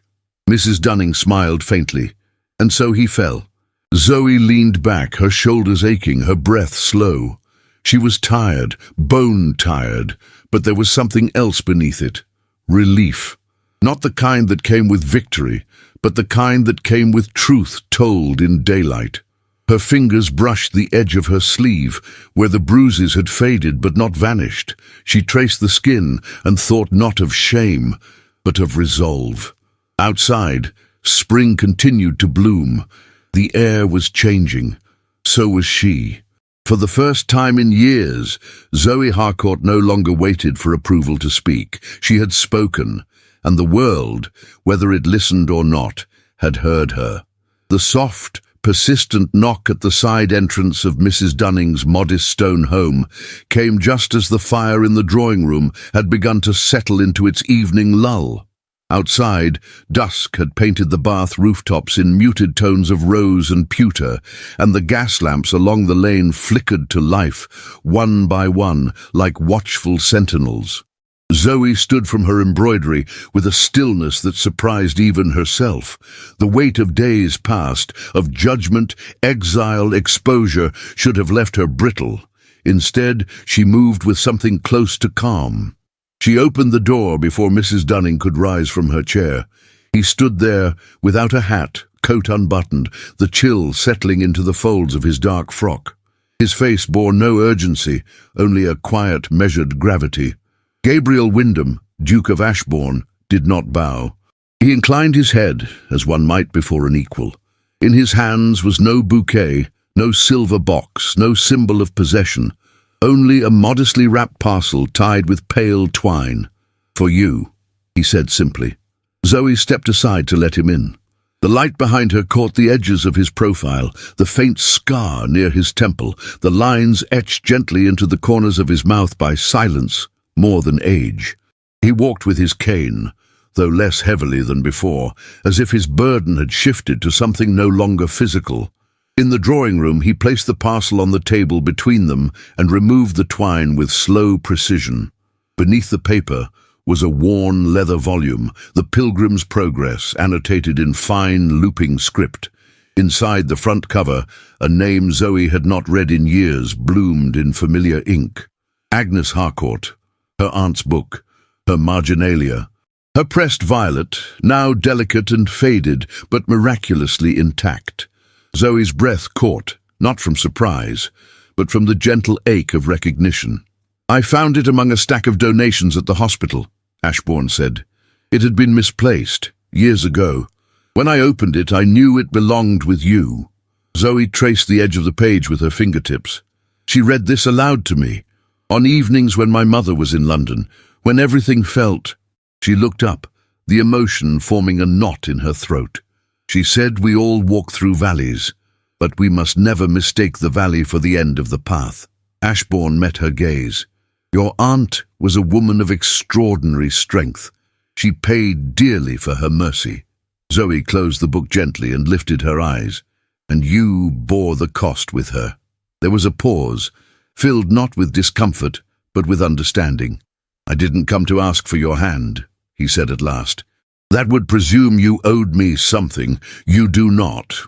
Mrs. Dunning smiled faintly. "And so he fell." Zoe leaned back, her shoulders aching, her breath slow. She was tired, bone-tired, but there was something else beneath it. Relief. Not the kind that came with victory, but the kind that came with truth told in daylight. Her fingers brushed the edge of her sleeve, where the bruises had faded but not vanished. She traced the skin and thought not of shame, but of resolve. Outside, spring continued to bloom. The air was changing. So was she. For the first time in years, Zoe Harcourt no longer waited for approval to speak. She had spoken, and the world, whether it listened or not, had heard her. The soft, persistent knock at the side entrance of Mrs. Dunning's modest stone home came just as the fire in the drawing room had begun to settle into its evening lull. Outside, dusk had painted the bath rooftops in muted tones of rose and pewter, and the gas lamps along the lane flickered to life, one by one, like watchful sentinels. Zoe stood from her embroidery with a stillness that surprised even herself. The weight of days past, of judgment, exile, exposure, should have left her brittle. Instead, she moved with something close to calm. She opened the door before Mrs. Dunning could rise from her chair. He stood there, without a hat, coat unbuttoned, the chill settling into the folds of his dark frock. His face bore no urgency, only a quiet, measured gravity. Gabriel Wyndham, Duke of Ashbourne, did not bow. He inclined his head, as one might before an equal. In his hands was no bouquet, no silver box, no symbol of possession. Only a modestly wrapped parcel tied with pale twine. "For you," he said simply. Zoe stepped aside to let him in. The light behind her caught the edges of his profile, the faint scar near his temple, the lines etched gently into the corners of his mouth by silence, more than age. He walked with his cane, though less heavily than before, as if his burden had shifted to something no longer physical. In the drawing room, he placed the parcel on the table between them and removed the twine with slow precision. Beneath the paper was a worn leather volume, The Pilgrim's Progress, annotated in fine, looping script. Inside the front cover, a name Zoe had not read in years bloomed in familiar ink. Agnes Harcourt, her aunt's book, her marginalia. Her pressed violet, now delicate and faded, but miraculously intact. Zoe's breath caught, not from surprise, but from the gentle ache of recognition. "I found it among a stack of donations at the hospital," Ashbourne said. "It had been misplaced, years ago. When I opened it, I knew it belonged with you." Zoe traced the edge of the page with her fingertips. "She read this aloud to me, on evenings when my mother was in London, when everything felt—" She looked up, the emotion forming a knot in her throat. She said, "We all walk through valleys, but we must never mistake the valley for the end of the path." Ashbourne met her gaze. "Your aunt was a woman of extraordinary strength. She paid dearly for her mercy." Zoe closed the book gently and lifted her eyes. "And you bore the cost with her." There was a pause, filled not with discomfort, but with understanding. "I didn't come to ask for your hand," he said at last. "That would presume you owed me something. You do not."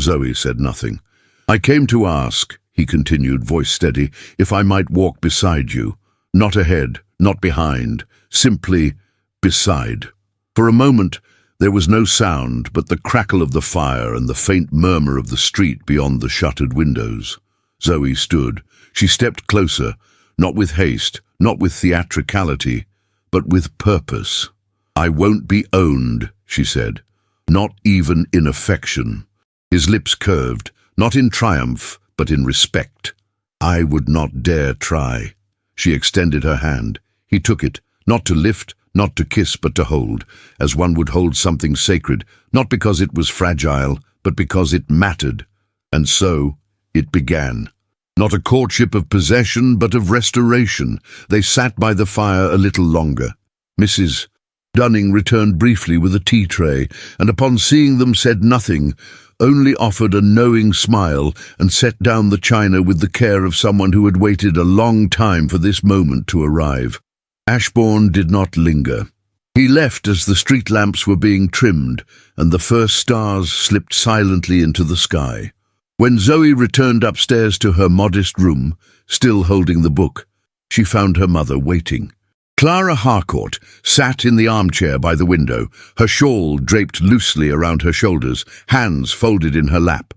Zoe said nothing. "I came to ask," he continued, voice steady, "if I might walk beside you. Not ahead, not behind, simply beside." For a moment, there was no sound but the crackle of the fire and the faint murmur of the street beyond the shuttered windows. Zoe stood. She stepped closer, not with haste, not with theatricality, but with purpose. "I won't be owned," she said, "not even in affection." His lips curved, not in triumph, but in respect. "I would not dare try." She extended her hand. He took it, not to lift, not to kiss, but to hold, as one would hold something sacred, not because it was fragile, but because it mattered. And so it began. Not a courtship of possession, but of restoration. They sat by the fire a little longer. Mrs. Dunning returned briefly with a tea tray, and upon seeing them said nothing, only offered a knowing smile and set down the china with the care of someone who had waited a long time for this moment to arrive. Ashbourne did not linger. He left as the street lamps were being trimmed and the first stars slipped silently into the sky. When Zoe returned upstairs to her modest room, still holding the book, she found her mother waiting. Clara Harcourt sat in the armchair by the window, her shawl draped loosely around her shoulders, hands folded in her lap.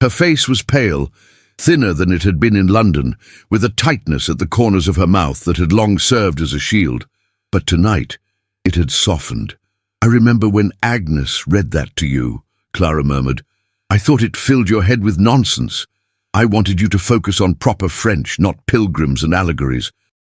Her face was pale, thinner than it had been in London, with a tightness at the corners of her mouth that had long served as a shield. But tonight it had softened. "I remember when Agnes read that to you," Clara murmured. "I thought it filled your head with nonsense. I wanted you to focus on proper French, not pilgrims and allegories."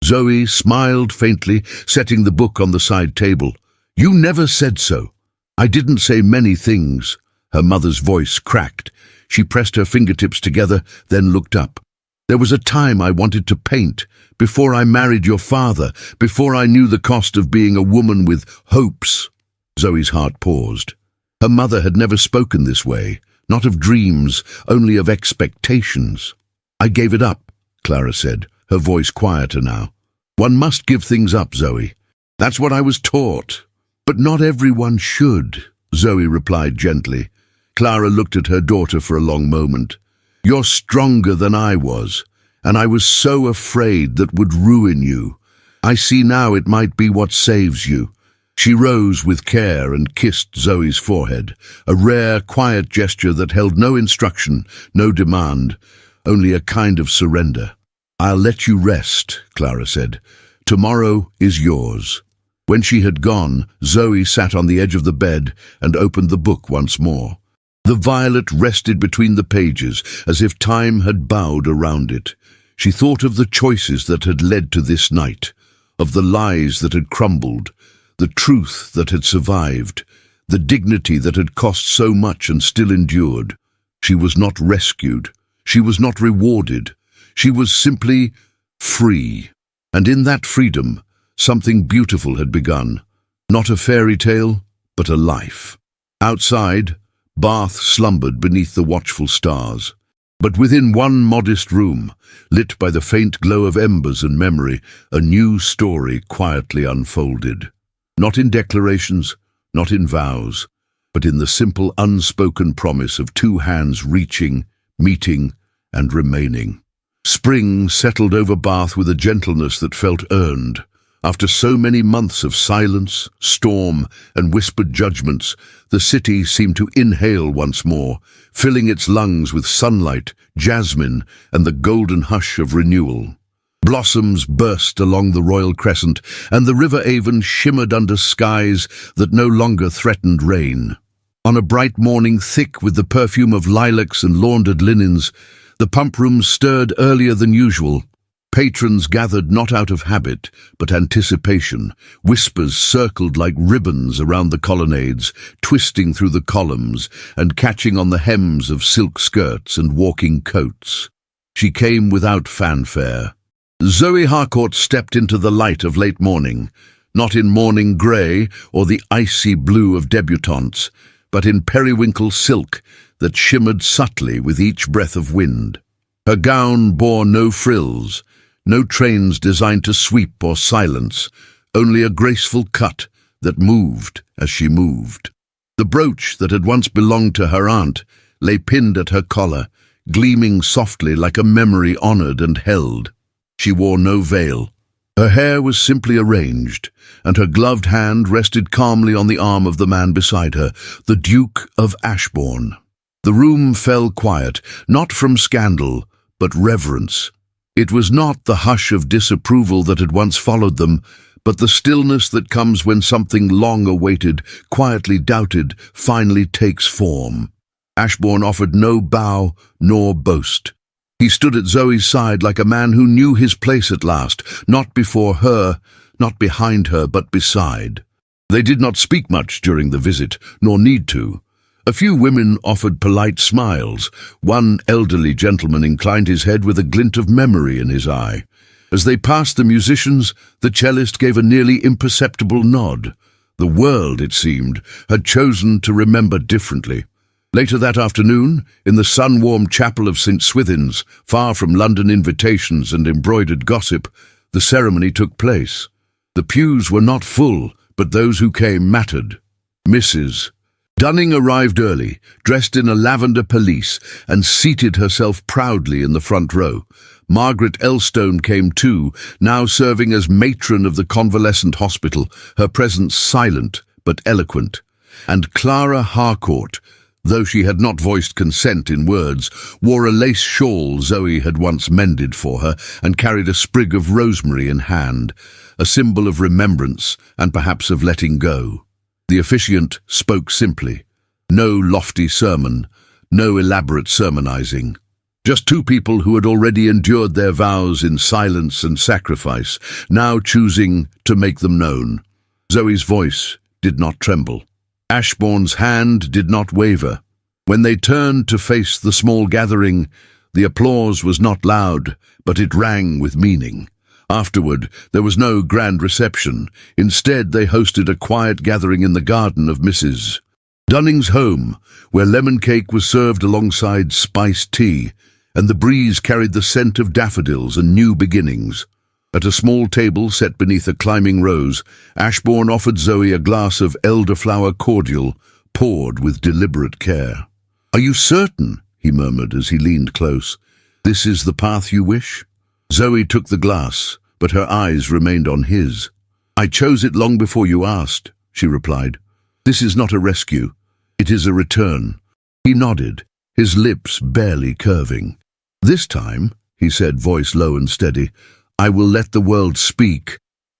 Zoe smiled faintly, setting the book on the side table. "You never said so." "I didn't say many things." Her mother's voice cracked. She pressed her fingertips together, then looked up. "There was a time I wanted to paint, before I married your father, before I knew the cost of being a woman with hopes." Zoe's heart paused. Her mother had never spoken this way, not of dreams, only of expectations. "I gave it up," Clara said, her voice quieter now. "One must give things up, Zoe. That's what I was taught." "But not everyone should," Zoe replied gently. Clara looked at her daughter for a long moment. "You're stronger than I was, and I was so afraid that would ruin you. I see now it might be what saves you." She rose with care and kissed Zoe's forehead, a rare, quiet gesture that held no instruction, no demand, only a kind of surrender. "I'll let you rest," Clara said. "Tomorrow is yours." When she had gone, Zoe sat on the edge of the bed and opened the book once more. The violet rested between the pages, as if time had bowed around it. She thought of the choices that had led to this night, of the lies that had crumbled, the truth that had survived, the dignity that had cost so much and still endured. She was not rescued. She was not rewarded. She was simply free. And in that freedom, something beautiful had begun. Not a fairy tale, but a life. Outside, Bath slumbered beneath the watchful stars. But within one modest room, lit by the faint glow of embers and memory, a new story quietly unfolded. Not in declarations, not in vows, but in the simple unspoken promise of two hands reaching, meeting, and remaining. Spring settled over Bath with a gentleness that felt earned. After so many months of silence, storm, and whispered judgments, the city seemed to inhale once more, filling its lungs with sunlight, jasmine, and the golden hush of renewal. Blossoms burst along the royal crescent, and the River Avon shimmered under skies that no longer threatened rain. On a bright morning thick with the perfume of lilacs and laundered linens, the pump room stirred earlier than usual. Patrons gathered not out of habit, but anticipation. Whispers circled like ribbons around the colonnades, twisting through the columns and catching on the hems of silk skirts and walking coats. She came without fanfare. Zoe Harcourt stepped into the light of late morning, not in morning grey or the icy blue of debutantes, but in periwinkle silk that shimmered subtly with each breath of wind. Her gown bore no frills, no trains designed to sweep or silence, only a graceful cut that moved as she moved. The brooch that had once belonged to her aunt lay pinned at her collar, gleaming softly like a memory honoured and held. She wore no veil. Her hair was simply arranged, and her gloved hand rested calmly on the arm of the man beside her, the Duke of Ashbourne. The room fell quiet, not from scandal, but reverence. It was not the hush of disapproval that had once followed them, but the stillness that comes when something long awaited, quietly doubted, finally takes form. Ashbourne offered no bow nor boast. He stood at Zoe's side like a man who knew his place at last, not before her, not behind her, but beside. They did not speak much during the visit, nor need to. A few women offered polite smiles. One elderly gentleman inclined his head with a glint of memory in his eye. As they passed the musicians, the cellist gave a nearly imperceptible nod. The world, it seemed, had chosen to remember differently. Later that afternoon, in the sun-warmed chapel of St. Swithin's, far from London invitations and embroidered gossip, the ceremony took place. The pews were not full, but those who came mattered. Mrs. Dunning arrived early, dressed in a lavender pelisse, and seated herself proudly in the front row. Margaret Elstone came too, now serving as matron of the convalescent hospital, her presence silent but eloquent. And Clara Harcourt, though she had not voiced consent in words, wore a lace shawl Zoe had once mended for her and carried a sprig of rosemary in hand, a symbol of remembrance and perhaps of letting go. The officiant spoke simply. No lofty sermon, no elaborate sermonizing. Just two people who had already endured their vows in silence and sacrifice, now choosing to make them known. Zoe's voice did not tremble. Ashbourne's hand did not waver. When they turned to face the small gathering, the applause was not loud, but it rang with meaning. Afterward, there was no grand reception. Instead, they hosted a quiet gathering in the garden of Mrs. Dunning's home, where lemon cake was served alongside spiced tea, and the breeze carried the scent of daffodils and new beginnings. At a small table set beneath a climbing rose, Ashbourne offered Zoe a glass of elderflower cordial, poured with deliberate care. "Are you certain?" he murmured as he leaned close. "This is the path you wish?" Zoe took the glass, but her eyes remained on his. "I chose it long before you asked," she replied. "This is not a rescue. It is a return." He nodded, his lips barely curving. "This time," he said, voice low and steady, "I will let the world speak."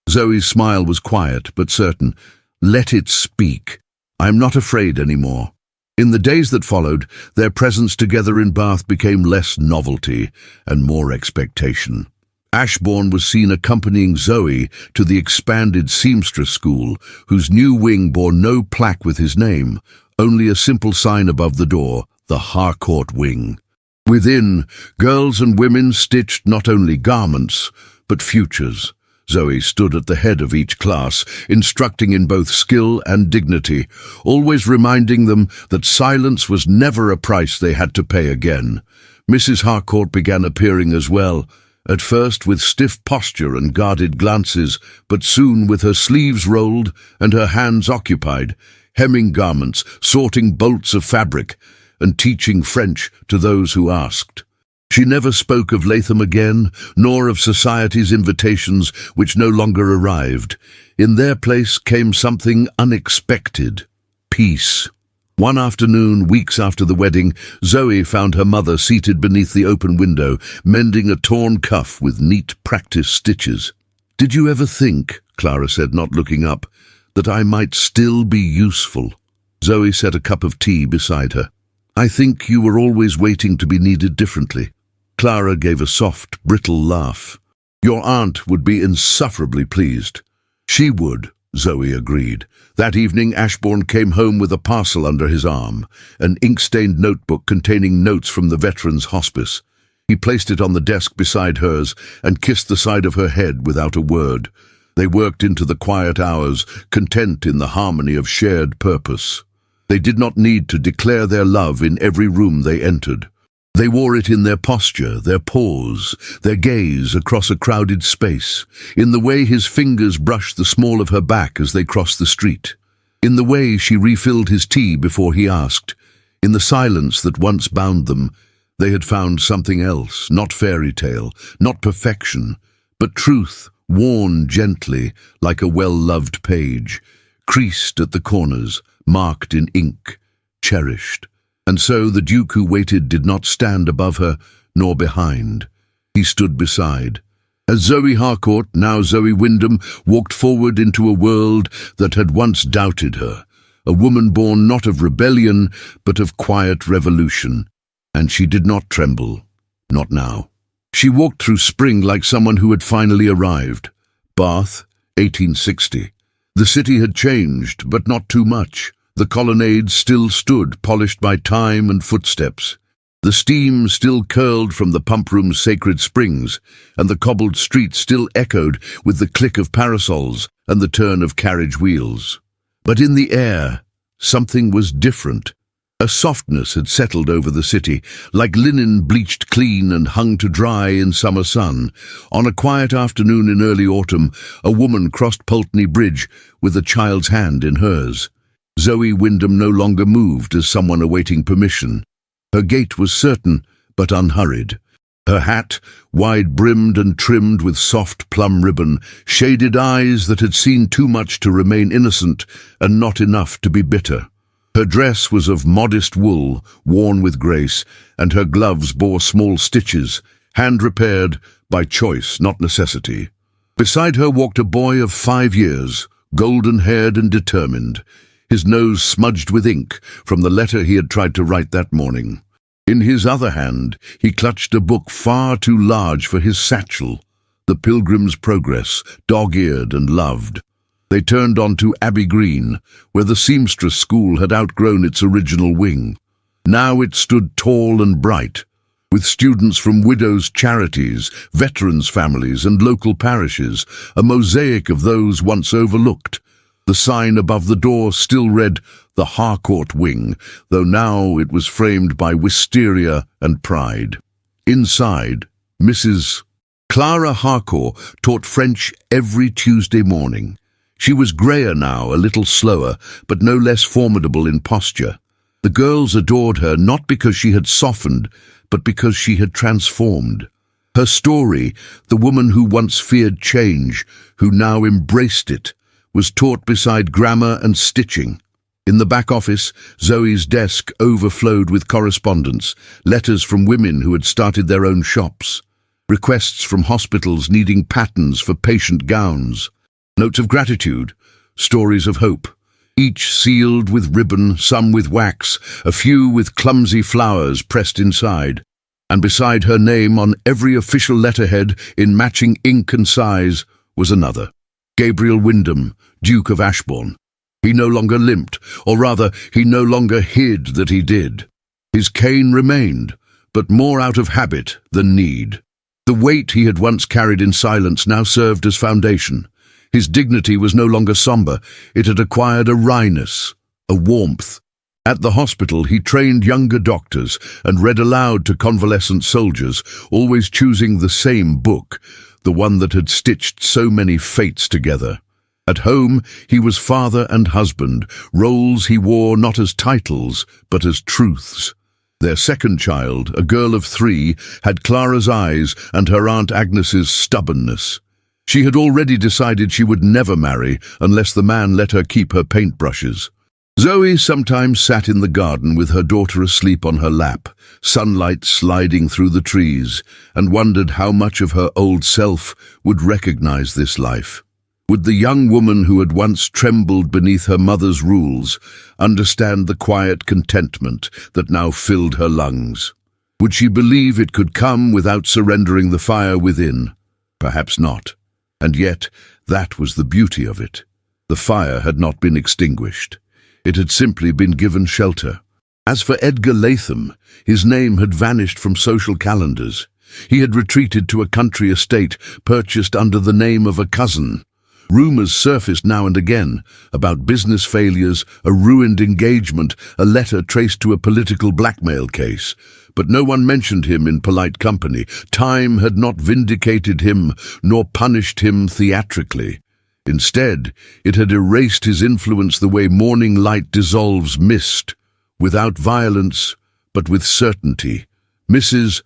Zoe's smile was quiet but certain. "Let it speak. I am not afraid anymore." In the days that followed, their presence together in Bath became less novelty and more expectation. Ashbourne was seen accompanying Zoe to the expanded seamstress school, whose new wing bore no plaque with his name, only a simple sign above the door, the Harcourt Wing. Within, girls and women stitched not only garments, but futures. Zoe stood at the head of each class, instructing in both skill and dignity, always reminding them that silence was never a price they had to pay again. Mrs. Harcourt began appearing as well, at first with stiff posture and guarded glances, but soon with her sleeves rolled and her hands occupied, hemming garments, sorting bolts of fabric, and teaching French to those who asked. She never spoke of Latham again, nor of society's invitations which no longer arrived. In their place came something unexpected: peace. One afternoon, weeks after the wedding, Zoe found her mother seated beneath the open window, mending a torn cuff with neat practice stitches. "Did you ever think," Clara said, not looking up, "that I might still be useful?" Zoe set a cup of tea beside her. "I think you were always waiting to be needed differently." Clara gave a soft, brittle laugh. "Your aunt would be insufferably pleased." "She would," Zoe agreed. That evening Ashbourne came home with a parcel under his arm, an ink-stained notebook containing notes from the Veterans' Hospice. He placed it on the desk beside hers and kissed the side of her head without a word. They worked into the quiet hours, content in the harmony of shared purpose. They did not need to declare their love in every room they entered. They wore it in their posture, their pause, their gaze across a crowded space, in the way his fingers brushed the small of her back as they crossed the street, in the way she refilled his tea before he asked. In the silence that once bound them, they had found something else, not fairy tale, not perfection, but truth, worn gently like a well-loved page, creased at the corners, marked in ink, cherished. And so the Duke who waited did not stand above her, nor behind. He stood beside. As Zoe Harcourt, now Zoe Wyndham, walked forward into a world that had once doubted her, a woman born not of rebellion, but of quiet revolution. And she did not tremble, not now. She walked through spring like someone who had finally arrived. Bath, 1860. The city had changed, but not too much. The colonnades still stood, polished by time and footsteps. The steam still curled from the pump room's sacred springs, and the cobbled streets still echoed with the click of parasols and the turn of carriage wheels. But in the air, something was different. A softness had settled over the city, like linen bleached clean and hung to dry in summer sun. On a quiet afternoon in early autumn, a woman crossed Pulteney Bridge with a child's hand in hers. Zoe Wyndham no longer moved as someone awaiting permission. Her gait was certain, but unhurried. Her hat, wide-brimmed and trimmed with soft plum ribbon, shaded eyes that had seen too much to remain innocent and not enough to be bitter. Her dress was of modest wool, worn with grace, and her gloves bore small stitches, hand-repaired by choice, not necessity. Beside her walked a boy of 5 years, golden-haired and determined, his nose smudged with ink from the letter he had tried to write that morning. In his other hand, he clutched a book far too large for his satchel, The Pilgrim's Progress, dog-eared and loved. They turned on to Abbey Green, where the seamstress school had outgrown its original wing. Now it stood tall and bright, with students from widows' charities, veterans' families and local parishes, a mosaic of those once overlooked. The sign above the door still read, "The Harcourt Wing," though now it was framed by wisteria and pride. Inside, Mrs. Clara Harcourt taught French every Tuesday morning. She was greyer now, a little slower, but no less formidable in posture. The girls adored her not because she had softened, but because she had transformed. Her story, the woman who once feared change, who now embraced it, was taught beside grammar and stitching. In the back office, Zoe's desk overflowed with correspondence, letters from women who had started their own shops, requests from hospitals needing patterns for patient gowns, notes of gratitude, stories of hope, each sealed with ribbon, some with wax, a few with clumsy flowers pressed inside. And beside her name on every official letterhead in matching ink and size was another. Gabriel Wyndham, Duke of Ashbourne. He no longer limped, or rather, he no longer hid that he did. His cane remained, but more out of habit than need. The weight he had once carried in silence now served as foundation. His dignity was no longer somber, it had acquired a wryness, a warmth. At the hospital he trained younger doctors and read aloud to convalescent soldiers, always choosing the same book, the one that had stitched so many fates together. At home he was father and husband, roles he wore not as titles but as truths. Their second child, a girl of 3, had Clara's eyes and her Aunt Agnes's stubbornness. She had already decided she would never marry unless the man let her keep her paintbrushes. Zoe sometimes sat in the garden with her daughter asleep on her lap, sunlight sliding through the trees, and wondered how much of her old self would recognize this life. Would the young woman who had once trembled beneath her mother's rules understand the quiet contentment that now filled her lungs? Would she believe it could come without surrendering the fire within? Perhaps not. And yet, that was the beauty of it. The fire had not been extinguished. It had simply been given shelter. As for Edgar Latham, his name had vanished from social calendars. He had retreated to a country estate purchased under the name of a cousin. Rumours surfaced now and again about business failures, a ruined engagement, a letter traced to a political blackmail case. But no one mentioned him in polite company. Time had not vindicated him, nor punished him theatrically. Instead, it had erased his influence the way morning light dissolves mist, without violence, but with certainty. Mrs.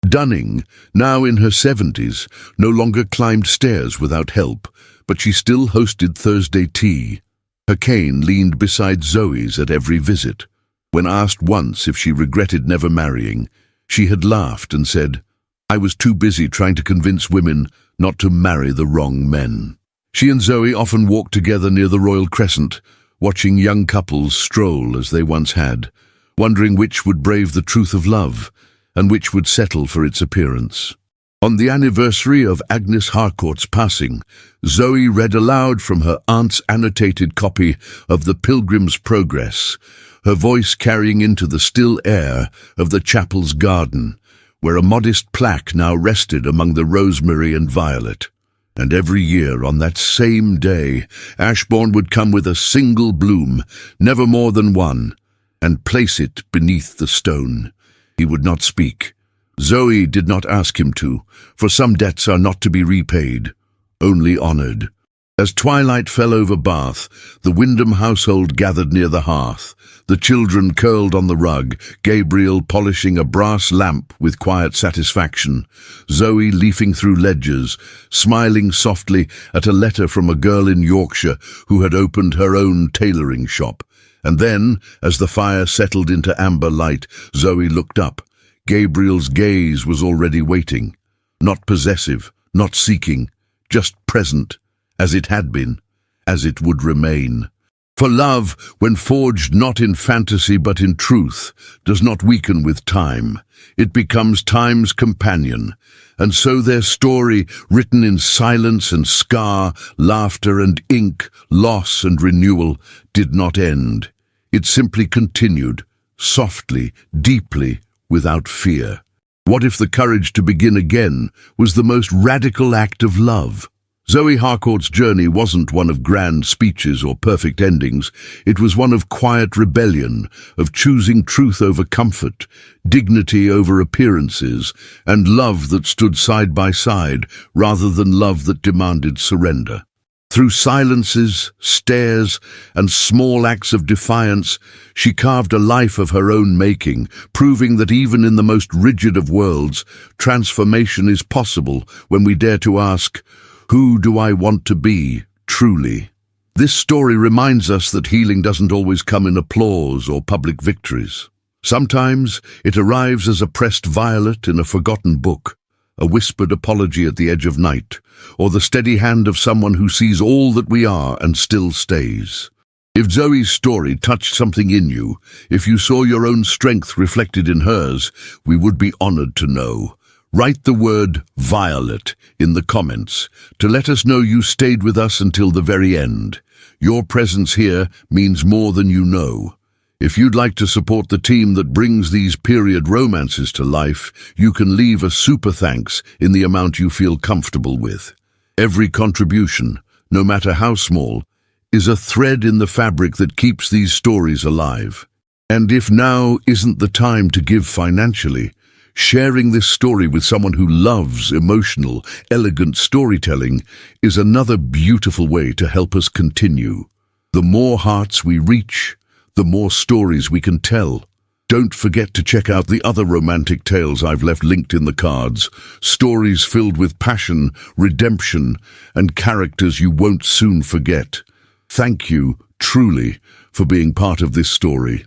Dunning, now in her 70s, no longer climbed stairs without help, but she still hosted Thursday tea. Her cane leaned beside Zoe's at every visit. When asked once if she regretted never marrying, she had laughed and said, "I was too busy trying to convince women not to marry the wrong men." She and Zoe often walked together near the Royal Crescent, watching young couples stroll as they once had, wondering which would brave the truth of love and which would settle for its appearance. On the anniversary of Agnes Harcourt's passing, Zoe read aloud from her aunt's annotated copy of The Pilgrim's Progress, her voice carrying into the still air of the chapel's garden, where a modest plaque now rested among the rosemary and violet. And every year on that same day, Ashbourne would come with a single bloom, never more than one, and place it beneath the stone. He would not speak. Zoe did not ask him to, for some debts are not to be repaid, only honoured. As twilight fell over Bath, the Wyndham household gathered near the hearth, the children curled on the rug, Gabriel polishing a brass lamp with quiet satisfaction, Zoe leafing through ledgers, smiling softly at a letter from a girl in Yorkshire who had opened her own tailoring shop. And then, as the fire settled into amber light, Zoe looked up. Gabriel's gaze was already waiting, not possessive, not seeking, just present, as it had been, as it would remain. For love, when forged not in fantasy but in truth, does not weaken with time. It becomes time's companion, and so their story, written in silence and scar, laughter and ink, loss and renewal, did not end. It simply continued, softly, deeply, without fear. What if the courage to begin again was the most radical act of love? Zoe Harcourt's journey wasn't one of grand speeches or perfect endings. It was one of quiet rebellion, of choosing truth over comfort, dignity over appearances, and love that stood side by side rather than love that demanded surrender. Through silences, stares, and small acts of defiance, she carved a life of her own making, proving that even in the most rigid of worlds, transformation is possible when we dare to ask, "Who do I want to be, truly?" This story reminds us that healing doesn't always come in applause or public victories. Sometimes it arrives as a pressed violet in a forgotten book, a whispered apology at the edge of night, or the steady hand of someone who sees all that we are and still stays. If Zoe's story touched something in you, if you saw your own strength reflected in hers, we would be honored to know. Write the word violet in the comments to let us know you stayed with us until the very end. Your presence here means more than you know. If you'd like to support the team that brings these period romances to life, you can leave a super thanks in the amount you feel comfortable with. Every contribution, no matter how small, is a thread in the fabric that keeps these stories alive. And if now isn't the time to give financially, sharing this story with someone who loves emotional, elegant storytelling is another beautiful way to help us continue. The more hearts we reach, the more stories we can tell. Don't forget to check out the other romantic tales I've left linked in the cards, stories filled with passion, redemption, and characters you won't soon forget. Thank you, truly, for being part of this story.